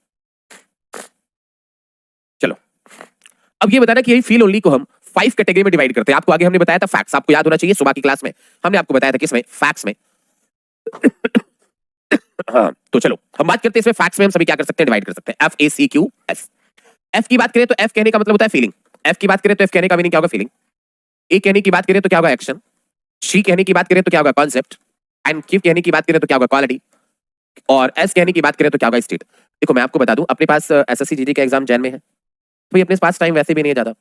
चलो अब ये बताना कि यही फील ओनली को हम 5 कैटेगरी में डिवाइड करते हैं। आपको आगे हमने बताया था फैक्ट्स, आपको याद होना चाहिए, सुबह की क्लास में हमने आपको बताया था किसमें, फैक्ट्स में। हाँ तो चलो हम बात करते हैं इसमें, फैक्ट्स में हम सभी क्या कर सकते हैं, डिवाइड कर सकते हैं, FACQS। एफ की बात करें तो एफ कहने का मतलब होता है फीलिंग, एफ की बात करें तो एफ कहने का मीनिंग क्या होगा, फीलिंग। ए कहने की बात करें तो क्या होगा, एक्शन। सी कहने की बात करें तो क्या होगा, कॉन्सेप्ट। एंड क्यू कहने की बात करें तो क्या होगा, क्वालिटी। और एस कहने की बात करें तो क्या होगा, स्टेट। देखो मैं आपको बता दूं, अपने पास SSC GD का एग्जाम जैन में है, तो अपने पास टाइम वैसे भी नहीं है ज्यादा,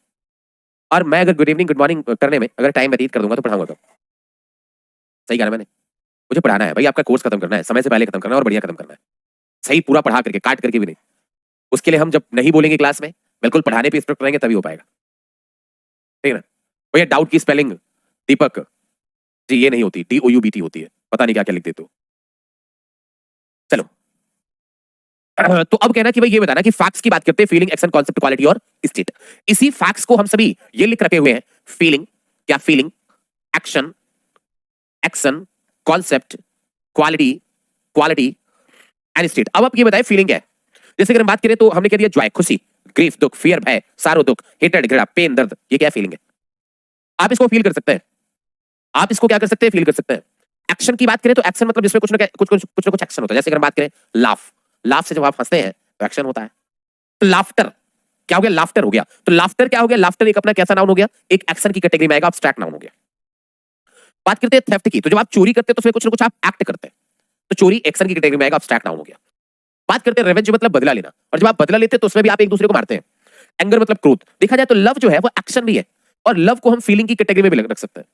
और मैं अगर गुड इवनिंग गुड मॉर्निंग करने में अगर टाइम व्यतीत कर दूंगा तो पढ़ाऊंगा तो सही कहा ना मैंने? मुझे पढ़ाना है भाई, आपका कोर्स खत्म करना है, समय से पहले खत्म करना है और बढ़िया खत्म करना है, सही पूरा पढ़ा करके, काट करके भी नहीं। उसके लिए हम जब नहीं बोलेंगे क्लास में, बिल्कुल पढ़ाने पे स्ट्रिक्ट रहेंगे, तभी हो पाएगा, ठीक है ना? भैया डाउट की स्पेलिंग दीपक जी ये नहीं होती, DOUBT होती है, पता नहीं क्या क्या लिख देते हो। चलो तो अब कहना कि भाई ये बताना कि फैक्ट्स की बात करते हैं, फीलिंग, एक्शन, कॉन्सेप्ट, क्वालिटी और स्टेट। इसी फैक्ट्स को हम सभी ये लिख रखे हुए हैं, फीलिंग, क्या feeling, action, concept, quality, and state. अब आप ये बताएं फीलिंग क्या है। जैसे अगर हम बात करें तो हमने कह दिया जॉय, खुशी, ग्रीफ, दुख, फियर, भय, सारो, दुख, हेटेड, घृणा, पेन, दर्द, ये क्या फीलिंग है? आप इसको फील कर सकते हैं, आप इसको क्या कर सकते हैं, फील कर सकते हैं। एक्शन की बात करें तो एक्शन मतलब जिसमें कुछ ना कुछ एक्शन होता है। जैसे अगर हम बात करें लाफ, लाफ से जब आप हंसते हैं तो एक्शन होता है। तो लाफ्टर क्या हो गया, लाफ्टर हो गया। तो लाफ्टर क्या हो गया, लाफ्टर एक अपना कैसा नाउन हो गया, एक एक्शन की कैटेगरी में आएगा, एब्स्ट्रैक्ट नाउन हो गया। बात करते हैं थेफ्ट की, तो जब आप चोरी करते हैं तो उसमें कुछ ना कुछ आप एक्ट करते हैं, तो चोरी एक्शन की कैटेगरी में आएगा, एब्स्ट्रैक्ट नाउन हो गया। बात करते हैं रेवेंज मतलब बदला लेना, और जब आप बदला लेते हैं तो उसमें भी आप एक दूसरे को मारते हैं। एंगर मतलब क्रोध। देखा जाए तो लव जो है वो एक्शन भी है, और लव को हम फीलिंग की कैटेगरी में भी रख सकते हैं।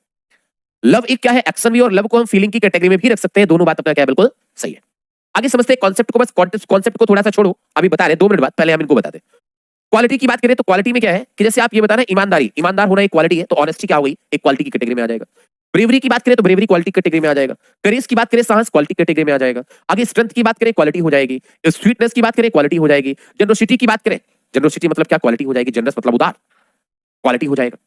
लव एक क्या है, एक्शन भी, और लव को हम फीलिंग की कैटेगरी में भी रख सकते हैं। दोनों बात अपना क्या है, बिल्कुल सही है। आगे समझते हैं कॉन्सेप्ट को, बस कॉन्सेप्ट को थोड़ा सा छोड़ो, अभी बता रहे 2 मिनट बाद, पहले हम इनको बताते हैं। क्वालिटी की बात करें तो क्वालिटी में क्या है कि जैसे आप ये बता रहे हैं ईमानदारी, ईमानदार होना एक क्वालिटी है, तो ऑनेस्टी क्या हो गई, एक क्वालिटी की कैटेगरी में आ जाएगा। ब्रेवरी की बात करें तो ब्रेवरी क्वालिटी कैटेगरी में आ जाएगा। करेज की बात करें, साहस क्वालिटी कैटेगरी में आ जाएगा। आगे स्ट्रेंथ की बात करें, क्वालिटी हो जाएगी। स्वीटनेस की बात करें, क्वालिटी हो जाएगी। जनरोसिटी की बात करें, जनरोसिटी मतलब क्या, क्वालिटी हो जाएगी। जनरस मतलब उदार, क्वालिटी हो जाएगा।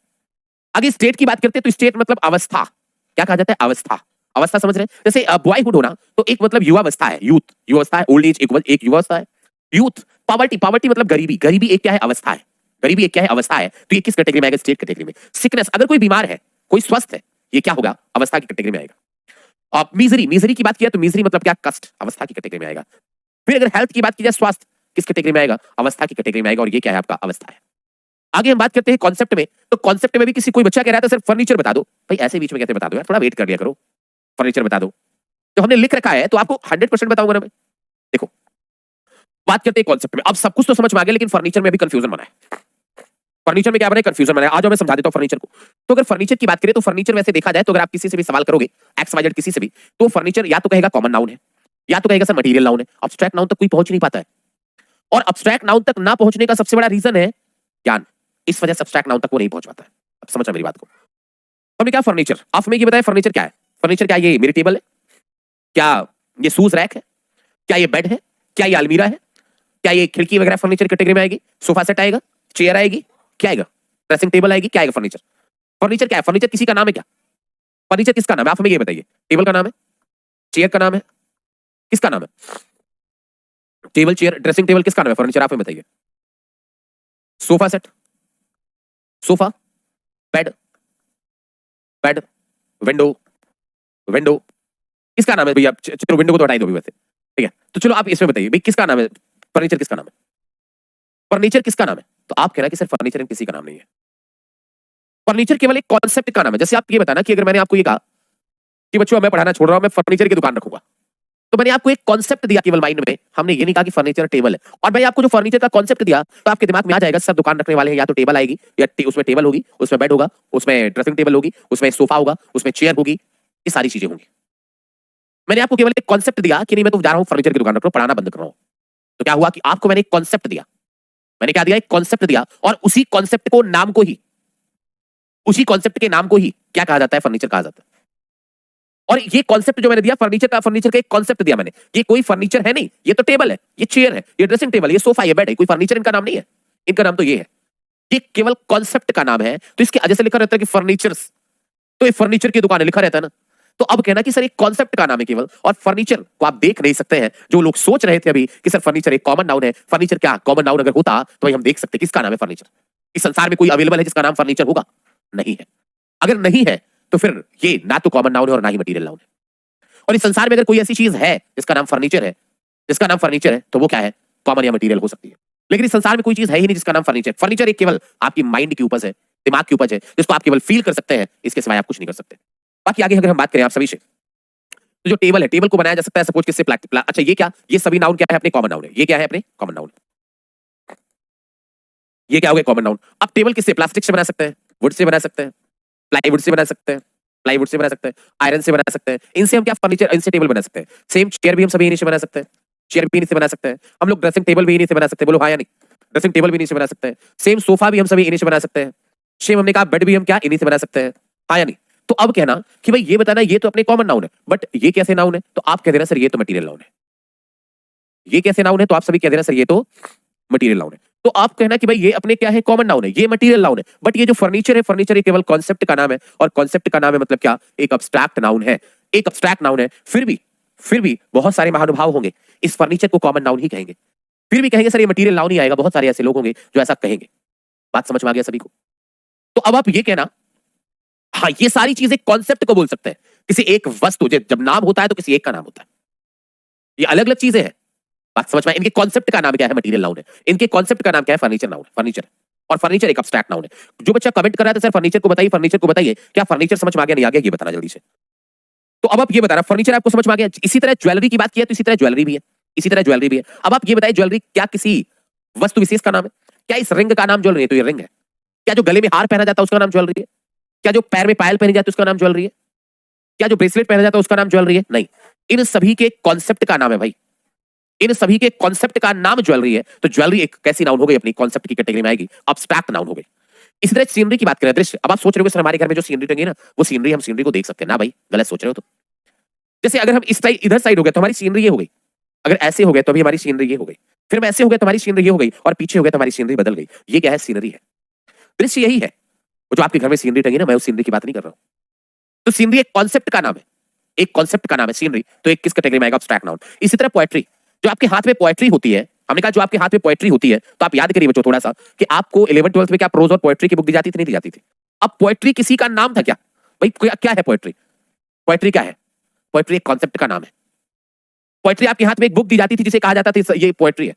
आगे स्टेट की बात करते हैं तो स्टेट मतलब अवस्था, क्या कहा जाता है, अवस्था। अवस्था समझ रहे हैं, जैसे बॉयहुड होना तो एक मतलब युवावस्था है, यूथ, युवावस्था है। ओल्ड एज एक युवावस्था है, यूथ। पॉवर्टी, पॉवर्टी मतलब गरीबी, गरीबी एक क्या है, अवस्था है। गरीबी एक क्या है, अवस्था है। तो ये किस कैटेगरी में आएगा, स्टेट कैटेगरी में। सिकनेस, अगर कोई बीमार है, कोई स्वस्थ है, ये क्या होगा, अवस्था की कैटेगरी में आएगा। और मिजरी, मिजरी की बात किया तो मिजरी मतलब क्या, कष्ट, अवस्था की कैटेगरी में आएगा। फिर अगर हेल्थ की बात की जाए, स्वास्थ्य किस कैटेगरी में आएगा, अवस्था की कैटेगरी में आएगा, और ये क्या है आपका, अवस्था है। आगे हम बात करते हैं कॉन्सेप्ट में। तो कॉन्सेप्ट में भी किसी कोई बच्चा कह रहा था सर फर्नीचर बता दो, भाई ऐसे बीच में कहते बता दो यार, थोड़ा वेट कर लिया करो, फर्नीचर बता दो। तो हमने लिख रखा है तो आपको 100% बताऊंगा ना मैं। देखो बात करते हैं कॉन्सेप्ट में। अब सब कुछ तो समझ में आ गया, लेकिन फर्नीचर में भी कंफ्यूजन बना है। फर्नीचर में क्या बना है? कंफ्यूजन बना है। आज मैं समझा देता हूं फर्नीचर को। तो अगर फर्नीचर की बात करें तो फर्नीचर वैसे देखा जाए तो अगर आप किसी से भी सवाल करोगे, एक्स वाई जेड किसी से भी, तो फर्नीचर या तो कहेगा कॉमन नाउन है, या तो कहेगा सर मटेरियल नाउन है। अब्स्ट्रैक्ट नाउन तक कोई पहुंच नहीं पाता है, और अब्स्ट्रैक्ट नाउन तक ना पहुंचने का सबसे बड़ा रीजन है ज्ञान। इस वजह से अब्स्ट्रैक्ट नाउन तक वो नहीं पहुंच पाता है। अब समझ मेरी बात को। हमने क्या फर्नीचर, आप हमें ये बताया फर्नीचर क्या है? फर्नीचर क्या ये मेरी टेबल है? क्या ये शूज रैक है? क्या ये बेड है? क्या ये अलमीरा है? क्या ये खिड़की वगैरह फर्नीचर कैटेगरी में आएगी? सोफा सेट आएगा? चेयर आएगी? क्या आएगा? ड्रेसिंग टेबल आएगी? क्या आएगा फर्नीचर? फर्नीचर क्या है? फर्नीचर किसी का नाम है क्या? फर्नीचर किसका नाम है? आप हमें ये बताइए। टेबल का नाम है? चेयर का नाम है? किसका नाम है? टेबल चेयर ड्रेसिंग टेबल किसका नाम है? फर्नीचर आप हमें बताइए। Sofa set, sofa, bed, bed, window, window किसका नाम है भैया? चलो विंडो को तो हटाई दो अभी वैसे, ठीक है। तो चलो आप इसमें बताइए भाई किसका नाम है? फर्नीचर किसका नाम है? फर्नीचर किसका नाम है? तो आप कह रहे हैं कि सर फर्नीचर किसी का नाम नहीं है। फर्नीचर केवल एक कॉन्सेप्ट का नाम है। जैसे आप ये बताना कि अगर मैंने आपको ये कहा कि बच्चों मैं पढ़ाना छोड़ रहा हूं, मैं फर्नीचर की दुकान रखूंगा, तो मैंने आपको एक कॉन्सेप्ट दिया केवल माइंड में। हमने ये नहीं कहा कि फर्नीचर टेबल है। और मैंने आपको जो फर्नीचर का कॉन्सेप्ट दिया तो आपके दिमाग में आ जाएगा सब दुकान रखने वाले हैं, या तो टेबल आएगी, या उसमें टेबल होगी, उसमें बेड होगा, उसमें ड्रेसिंग टेबल होगी, उसमें सोफा होगा, उसमें चेयर होगी, ये सारी चीजें होंगी। मैंने आपको केवल एक कॉन्सेप्ट दिया कि नहीं मैं तो जा रहा हूं फर्नीचर की दुकान रख रहा हूं, पढ़ाना बंद कर रहा हूं। तो क्या हुआ कि आपको मैंने एक कॉन्सेप्ट दिया। मैंने क्या दिया? एक कॉन्सेप्ट दिया, और उसी कॉन्सेप्ट को नाम को ही, उसी कॉन्सेप्ट के नाम को ही क्या कहा जाता है? फर्नीचर कहा जाता है। और ये कॉन्सेप्ट जो मैंने दिया फर्नीचर का एक कॉन्सेप्ट दिया मैंने। ये कोई फर्नीचर है नहीं, ये तो टेबल है, ये चेयर है, ये ड्रेसिंग टेबल, ये सोफा, ये बेड है, कोई फर्नीचर इनका नाम नहीं है। इनका नाम तो ये है, ये केवल कॉन्सेप्ट का नाम है। तो इसके जैसे लिखा रहता है कि फर्नीचर्स, तो ये फर्नीचर की दुकान है लिखा रहता है ना। तो अब कहना कि सर एक कॉन्सेप्ट का नाम है केवल, और फर्नीचर को आप देख नहीं सकते हैं। जो लोग सोच रहे थे अभी कि सर फर्नीचर एक कॉमन नाउन है, फर्नीचर क्या कॉमन नाउन अगर होता तो भाई हम देख सकते किसका नाम है फर्नीचर। इस संसार में कोई अवेलेबल है जिसका नाम फर्नीचर होगा? नहीं है। अगर नहीं है तो फिर ये ना तो कॉमन नाउन है और ना ही मटेरियल नाउन है। और इस संसार में अगर कोई ऐसी चीज है जिसका नाम फर्नीचर है, जिसका नाम फर्नीचर है, तो वो क्या है? कॉमन या मटेरियल हो सकती है। लेकिन इस संसार में कोई चीज है ही नहीं जिसका नाम फर्नीचर। फर्नीचर एक केवल आपकी माइंड की उपज है, दिमाग की उपज है, जिसको आप केवल फील कर सकते हैं, इसके सिवाय आप कुछ नहीं कर सकते। बाकी आगे अगर हम बात करें आप सभी से, तो जो टेबल है, टेबल को बनाया जा सकता है सपोज किससे? अच्छा ये क्या, ये सभी नाउन क्या है? अपने कॉमन नाउन है। ये क्या है? अपने कॉमन नाउन। ये क्या हो गया? Common noun. अब टेबल किससे? प्लास्टिक से बना सकते हैं, वुड से बना सकते हैं, प्लाईवुड से बना सकते हैं, प्लाईवुड से बना सकते हैं, आयरन से बना सकते हैं। इनसे हम क्या फर्नीचर, इनसे टेबल बना सकते हैं। सेम चेयर भी हम सभी इन्हीं से बना सकते हैं, चेयर भी इन्हीं से बना सकते हैं। हम लोग ड्रेसिंग टेबल भी इन्हीं से बना सकते हैं, बोलो हाँ या नहीं? ड्रेसिंग टेबल भी इन्हीं से बना सकते हैं। सेम सोफा भी हम सभी इन्हीं से बना सकते हैं। सेम हमने कहा बेड भी हम क्या इन्हीं से बना सकते हैं, हाँ या नहीं? तो अब कहना कि भाई ये बताना ये तो अपने कॉमन नाउन है, बट ये कैसे नाउन है? तो आप कह देना सर ये तो मटेरियल नाउन है। ये कैसे नाउन है? तो आप सभी कह देना सर ये तो मटेरियल नाउन है। तो आप कहना कि भाई ये अपने क्या है? कॉमन नाउन है, ये मटेरियल नाउन है। बट ये जो फर्नीचर है, फर्नीचर ये केवल कॉन्सेप्ट का नाम है, और कॉन्सेप्ट का नाम है मतलब क्या? एक अब्स्ट्रैक्ट नाउन है। एक अब्स्ट्रैक्ट नाउन है। फिर भी बहुत सारे महानुभाव होंगे इस फर्नीचर को कॉमन नाउन ही कहेंगे, फिर भी कहेंगे सर ये मटेरियल नाउन ही आएगा। बहुत सारे ऐसे लोग होंगे जो ऐसा कहेंगे। बात समझ में आ गया सभी को? तो अब आप ये कहना, हाँ ये सारी चीजें कॉन्सेप्ट को बोल सकते हैं। किसी एक वस्तु जब नाम होता है तो किसी एक का नाम होता है, ये अलग अलग चीजें हैं। बात समझ में? इनके कॉन्सेप्ट का नाम क्या है? मटेरियल नाउन है। इनके कॉन्सेप्ट का नाम क्या है? फर्नीचर नाउन है। फर्नीचर, और फर्नीचर एक अब्स्ट्रैक्ट नाउन है। जो बच्चा कमेंट कर रहा था सर फर्नीचर को बताइए, फर्नीचर को बताइए, क्या फर्नीचर समझ में आ गया नहीं आ गया? ये बताना जल्दी से। तो अब आप ये बताना फर्नीचर आपको समझ में आ गया। इसी तरह ज्वेलरी की बात की है तो इसी तरह ज्वेलरी भी है, इसी तरह ज्वेलरी भी है। अब आप ये बताइए ज्वेलरी क्या किसी वस्तु विशेष का नाम है? क्या इस रिंग का नाम ज्वेलरी है? तो ये रिंग है। क्या जो गले में हार पहना जाता है उसका नाम ज्वेलरी है? क्या जो पैर में पायल पहनी जाती है उसका नाम ज्वेलरी है? क्या जो ब्रेसलेट पहना जाता है उसका नाम ज्वेलरी है? नहीं। इन सभी के कॉन्सेप्ट का नाम है भाई, इन सभी के कॉन्सेप्ट का नाम ज्वेलरी है। तो ज्वेलरी एक कैसी नाउन हो गई? अपनी कॉन्सेप्ट की कैटेगरी में आएगी, अब्स्ट्रैक्ट नाउन हो गई। इसी तरह सीनरी की बात करें, दृश्य। अब आप सोच रहे हो सर हमारे घर में जो सीनरी टंगी है ना, वो सीनरी हम सीनरी को देख सकते हैं ना? भाई गलत सोच रहे हो। तो जैसे अगर हम इस साइड इधर साइड हो गए तो हमारी सीनरी ये हो गई, अगर ऐसे हो गए तो अभी हमारी सीनरी ये हो गई, फिर हम ऐसे हो गए तो हमारी सीनरी ये हो गई, और पीछे हो गए तो हमारी सीनरी बदल गई। ये क्या है? सीनरी है। दृश्य यही है। वो जो आपके घर में सीनरी टंगी ना, मैं उस सीनरी की बात नहीं कर रहा हूं। तो सीनरी एक कॉन्सेप्ट का नाम है, एक कॉन्सेप्ट का नाम है सीनरी। तो एक किस कैटेगरी में आएगा? Abstract noun. इसी तरह पोएट्री, जो आपके हाथ में पोएट्री होती है, हमने कहा जो आपके हाथ में पोएट्री होती है, तो आप याद करिए बच्चों थोड़ा सा कि आपको 11th 12th में क्या प्रोज और पोएट्री की बुक दी जाती थी नहीं दी जाती थी? अब पोएट्री किसी का नाम था क्या भाई? क्या है पोएट्री? पोएट्री क्या है? पोएट्री एक कॉन्सेप्ट का नाम है। पोएट्री आपके हाथ में एक बुक दी जाती थी जिसे कहा जाता था ये पोएट्री है।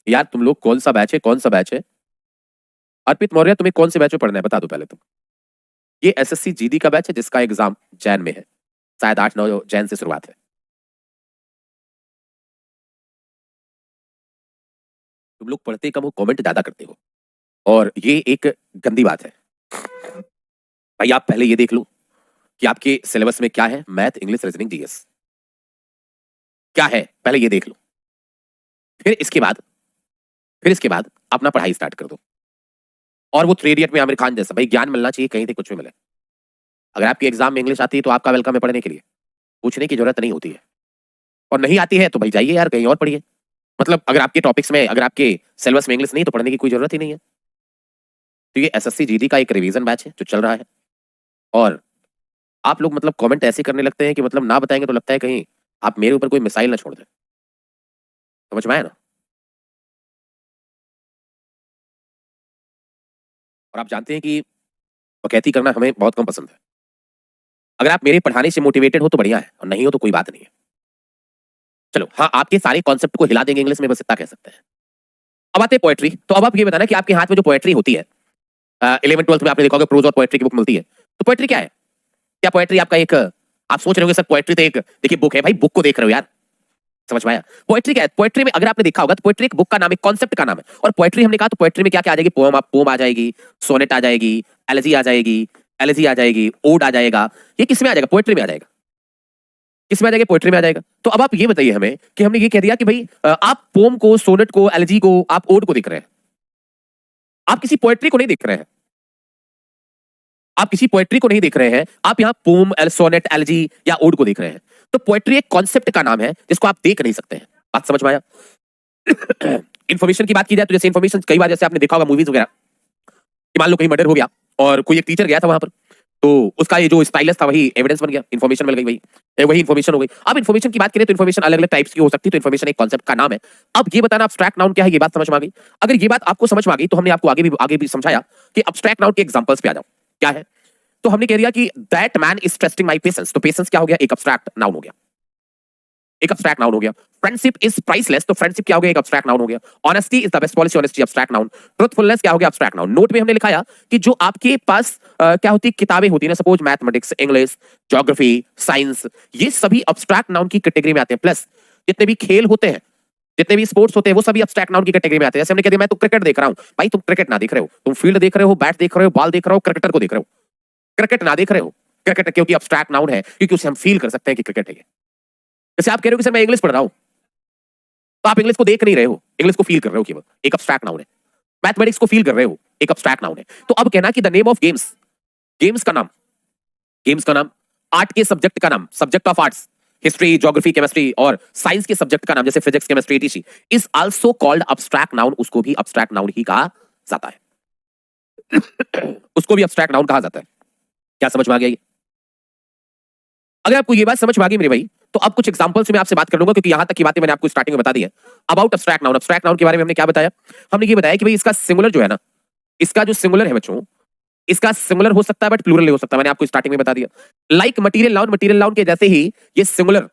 यार तुम लोग कौन सा बैच है, कौन सा बैच है? अर्पित मौर्य, तुम्हें कौन से बैच में पढ़ना है बता दो पहले तुम। ये एसएससी जीडी का बैच है जिसका एग्जाम जैन में है, शायद 8-9 जैन से शुरुआत है। तुम लोग पढ़ते कम हो, कमेंट ज्यादा करते हो, और ये एक गंदी बात है। भाई आप पहले ये देख लो कि आपके सिलेबस में क्या है, मैथ, इंग्लिश, रीजनिंग, जीएस क्या है, पहले ये देख लो। फिर इसके बाद अपना पढ़ाई स्टार्ट कर दो। और वो 3 इडियट में आमिर खान जैसा भाई ज्ञान मिलना चाहिए, कहीं से कुछ भी मिले। अगर आपके एग्जाम में इंग्लिश आती है तो आपका वेलकम है पढ़ने के लिए, पूछने की जरूरत नहीं होती है। और नहीं आती है तो भाई जाइए यार कहीं और पढ़िए। मतलब अगर आपके टॉपिक्स में, अगर आपके सिलेबस में इंग्लिश नहीं तो पढ़ने की कोई जरूरत ही नहीं है। तो ये एसएससी जीडी का एक रिवीजन बैच है जो चल रहा है, और आप लोग मतलब कमेंट ऐसे करने लगते हैं कि मतलब ना बताएंगे तो लगता है कहीं आप मेरे ऊपर कोई मिसाइल ना छोड़ दें। समझ में आया ना? और आप जानते हैं कि वकैती करना हमें बहुत कम पसंद है। अगर आप मेरे पढ़ाने से मोटिवेटेड हो तो बढ़िया है, और नहीं हो तो कोई बात नहीं है। चलो हाँ, आपके सारे कॉन्सेप्ट को हिला देंगे इंग्लिश में, बस इतना कह सकते हैं। अब आते हैं पोएट्री। तो अब आप ये बताना कि आपके हाथ में जो पोएट्री होती है, 11th-12th में आपने देखा होगा प्रोज और पोएट्री की बुक मिलती है, तो पोएट्री क्या है? क्या पोएट्री आपका एक, आप सोच रहे होंगे सर पोएट्री तो एक देखिए बुक है। भाई बुक को देख रहे हो यार, समझ में आया? पोएट्री क्या है? पोएट्री में अगर आपने देखा होगा तो पोएट्री एक बुक का नाम है, कॉन्सेप्ट का नाम है। और पोएट्री हमने कहा तो पोएट्री में क्या क्या आ जाएगी? पोम आ जाएगी, सोनेट आ जाएगी, एलेजी आ जाएगी, ओड आ जाएगा। ये किस में आ जाएगा? पोएट्री में आ जाएगा। किस में आ जाएगा? पोएट्री में आ जाएगा। तो अब आप ये बताइए हमें कि हमने ये कह दिया कि भाई आप पोम को, सोनेट को, एलेजी को, आप ओड को देख रहे हैं, आप किसी पोएट्री को नहीं देख रहे हैं। आप किसी पोएट्री को नहीं देख रहे हैं, आप यहाँ पोम, सोनेट, एलेजी या ओड को देख रहे हैं। तो पोएट्री एक कॉन्सेप्ट का नाम है जिसको आप देख नहीं सकते हैं। बात समझ में आया? इन्फॉर्मेशन की बात की जाए तो जैसे इन्फॉर्मेशन कई बार जैसे आपने देखा होगा मूवीज वगैरह कि मान लो कहीं मर्डर हो गया और कोई एक टीचर गया था वहां पर, तो उसका ये जो स्टाइलस था वही एविडेंस बन गया, इन्फॉर्मेशन मिल गई, वही इन्फॉर्मेशन हो गई। अब इन्फॉर्मेशन की बात करें तो इन्फॉर्मेशन अलग अलग टाइप्स की हो सकती है, तो इन्फॉर्मेशन एक कॉन्सेप्ट का नाम है। अब ये बताना अब्स्ट्रैक्ट नाउन क्या है, ये बात समझ में आ गई। अगर ये बात आपको समझ में आ गई तो हमने आपको आगे भी समझाया कि अब्स्ट्रैक्ट नाउन के एग्जांपल्स पे आ जाओ। क्या है? तो हमने कह दिया कि that man is testing my patience, तो पेशेंस क्या हो गया? एक अब्स्ट्रैक्ट नाउन हो गया, एक अब्स्ट्रैक्ट नाउन हो गया। फ्रेंडशिप इज प्राइसलेस, तो फ्रेंडशिप क्या हो गया? एक अब्स्ट्रैक्ट नाउन हो गया। Honesty is the best policy, honesty abstract noun. Truthfulness क्या हो गया? Abstract noun. नोट में हमने लिखाया कि जो आपके पास क्या होती है, किताबें होती है ना, suppose mathematics, English, geography, science, ये सभी अब्स्ट्रैक्ट नाउन की कैटेगरी में आते हैं। प्लस जितने भी खेल होते हैं, जितने भी स्पोर्ट्स होते हैं, वो सभी अब्स्ट्रैक्ट नाउन की कैटेगरी में आते हैं। जैसे हमने कह दिया मैं तो क्रिकेट देख रहा हूं, भाई तुम क्रिकेट ना देख रहे हो, तुम फील्ड देख रहे हो, बैट देख रहे हो, बॉल देख रहे हो, क्रिकेटर को देख रहे हो। क्रिकेट ना देख रहे हो, क्रिकेट क्योंकि अब्स्ट्रैक्ट नाउन है, क्योंकि उसे हम फील कर सकते हैं कि क्रिकेट है ये। जैसे आप कह रहे हो कि सर मैं इंग्लिश पढ़ रहा हूं, तो आप इंग्लिश को देख नहीं रहे हो, इंग्लिश को फील कर रहे हो, केवल एक अब्स्ट्रैक्ट नाउन है। मैथमेटिक्स को फील कर रहे हो, एक अब्स्ट्रैक्ट नाउन है। तो अब कहना कि the name of games, games का नाम, आर्ट के सब्जेक्ट का नाम, subject of arts, history, geography, chemistry और साइंस के सब्जेक्ट का नाम जैसे physics, chemistry, etc, is also called abstract noun, उसको भी अब्स्ट्रैक्ट नाउन ही कहा जाता है। उसको भी अब्स्ट्रैक्ट नाउन कहा जाता है। क्या समझ में आ गया ये? अगर आपको ये बात समझ में आ गई मेरे भाई, तो अब कुछ एग्जांपल से मैं आपसे बात कर लूंगा, क्योंकि यहां तक की बातें मैंने आपको स्टार्टिंग में बता दी है। About abstract noun, abstract noun के बारे में हमने क्या बताया? हमने ये बताया कि भाई इसका सिंगुलर जो है ना, इसका जो सिंगुलर है बच्चों, इसका सिंगुलर हो सकता है बट प्लूरल नहीं हो सकता। मैंने आपको स्टार्टिंग में बता दिया। Like material noun, material noun के जैसे ही ये सिंगुलर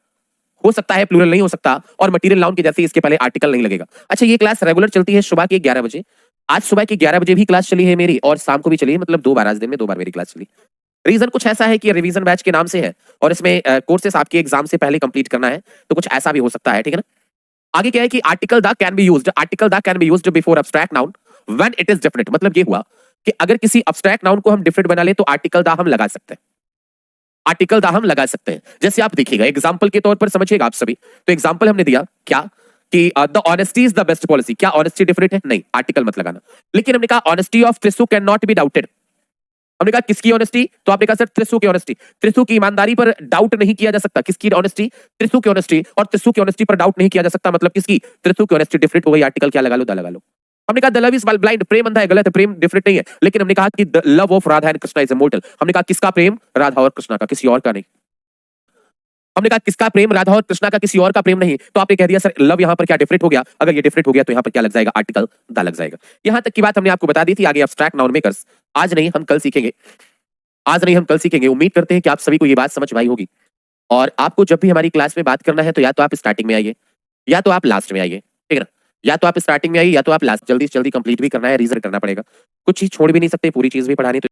हो सकता है, प्लूरल नहीं हो सकता, और मटीरियल नाउन के जैसे ही इसके पहले आर्टिकल नहीं लगेगा। अच्छा, ये क्लास रेगुलर चलती है सुबह के 11 बजे। आज सुबह के 11 बजे भी क्लास चली है मेरी, और शाम को भी चली है, मतलब 2 बार, आज दिन में 2 बार मेरी क्लास चली। रीजन कुछ ऐसा है कि रिवीजन बैच के नाम से है, और इसमें कोर्सेस आपके एग्जाम से पहले कंप्लीट करना है, तो कुछ ऐसा भी हो सकता है, ठीक है ना? आगे क्या है कि article the can be used, article the can be used before abstract noun when it is different. मतलब ये हुआ कि अगर किसी अब्स्ट्रैक्ट नाउन को हम डिफरेंट बना ले तो आर्टिकल द हम लगा सकते हैं, आर्टिकल द हम लगा सकते हैं। जैसे आप देखिएगा एग्जांपल के तौर पर समझिएगा आप सभी। तो एग्जांपल हमने दिया क्या कि the honesty is the best policy. क्या ऑनेस्टी डिफरेंट है? नहीं, आर्टिकल मत लगाना। लेकिन हमने कहा honesty of Trishu can not be doubted. हमने कहा किसकी ऑनेस्टी? तो आपने कहा सर त्रिशु की ऑनेस्टी। त्रिशु की ईमानदारी पर डाउट नहीं किया जा सकता। किसकी ऑनेस्टी? त्रिशु की ऑनेस्टी। और त्रिशु की ऑनेस्टी पर डाउट नहीं किया जा सकता, मतलब किसकी? त्रिशु की ऑनेस्टी। डिफरेंट हो गई, आर्टिकल क्या लगा लो? द लगा लो। हमने कहा द लव इज ब्लाइंड, प्रेम अंधा है। गलत है, प्रेम डिफरेंट नहीं है। लेकिन हमने कहा कि the love of Radha and Krishna is immortal. हमने कहा किसका प्रेम? राधा और कृष्णा का, किसी और का नहीं। हमने कहा किसका प्रेम? राधा और कृष्णा का, किसी और का प्रेम नहीं। तो आपने कह दिया सर लव यहाँ पर क्या डिफरेंट हो गया? अगर ये डिफरेंट हो गया तो यहाँ पर क्या लग जाएगा? आर्टिकल द लग जाएगा। यहाँ तक की बात हमने आपको बता दी थी। आगे अब्स्ट्रैक्ट नाउन मेकर्स आज नहीं हम कल सीखेंगे, आज नहीं हम कल सीखेंगे। उम्मीद करते हैं कि आप सभी को ये बात समझ में आई होगी। और आपको जब भी हमारी क्लास में बात करना है तो या तो आप स्टार्टिंग में आइए या तो आप लास्ट में आइए, ठीक है ना? या तो आप स्टार्टिंग में आइए या तो आप लास्ट जल्दी से जल्दी कंप्लीट भी करना है, रीजन करना पड़ेगा। कुछ चीज छोड़ भी नहीं सकते, पूरी चीज भी पढ़ानी तो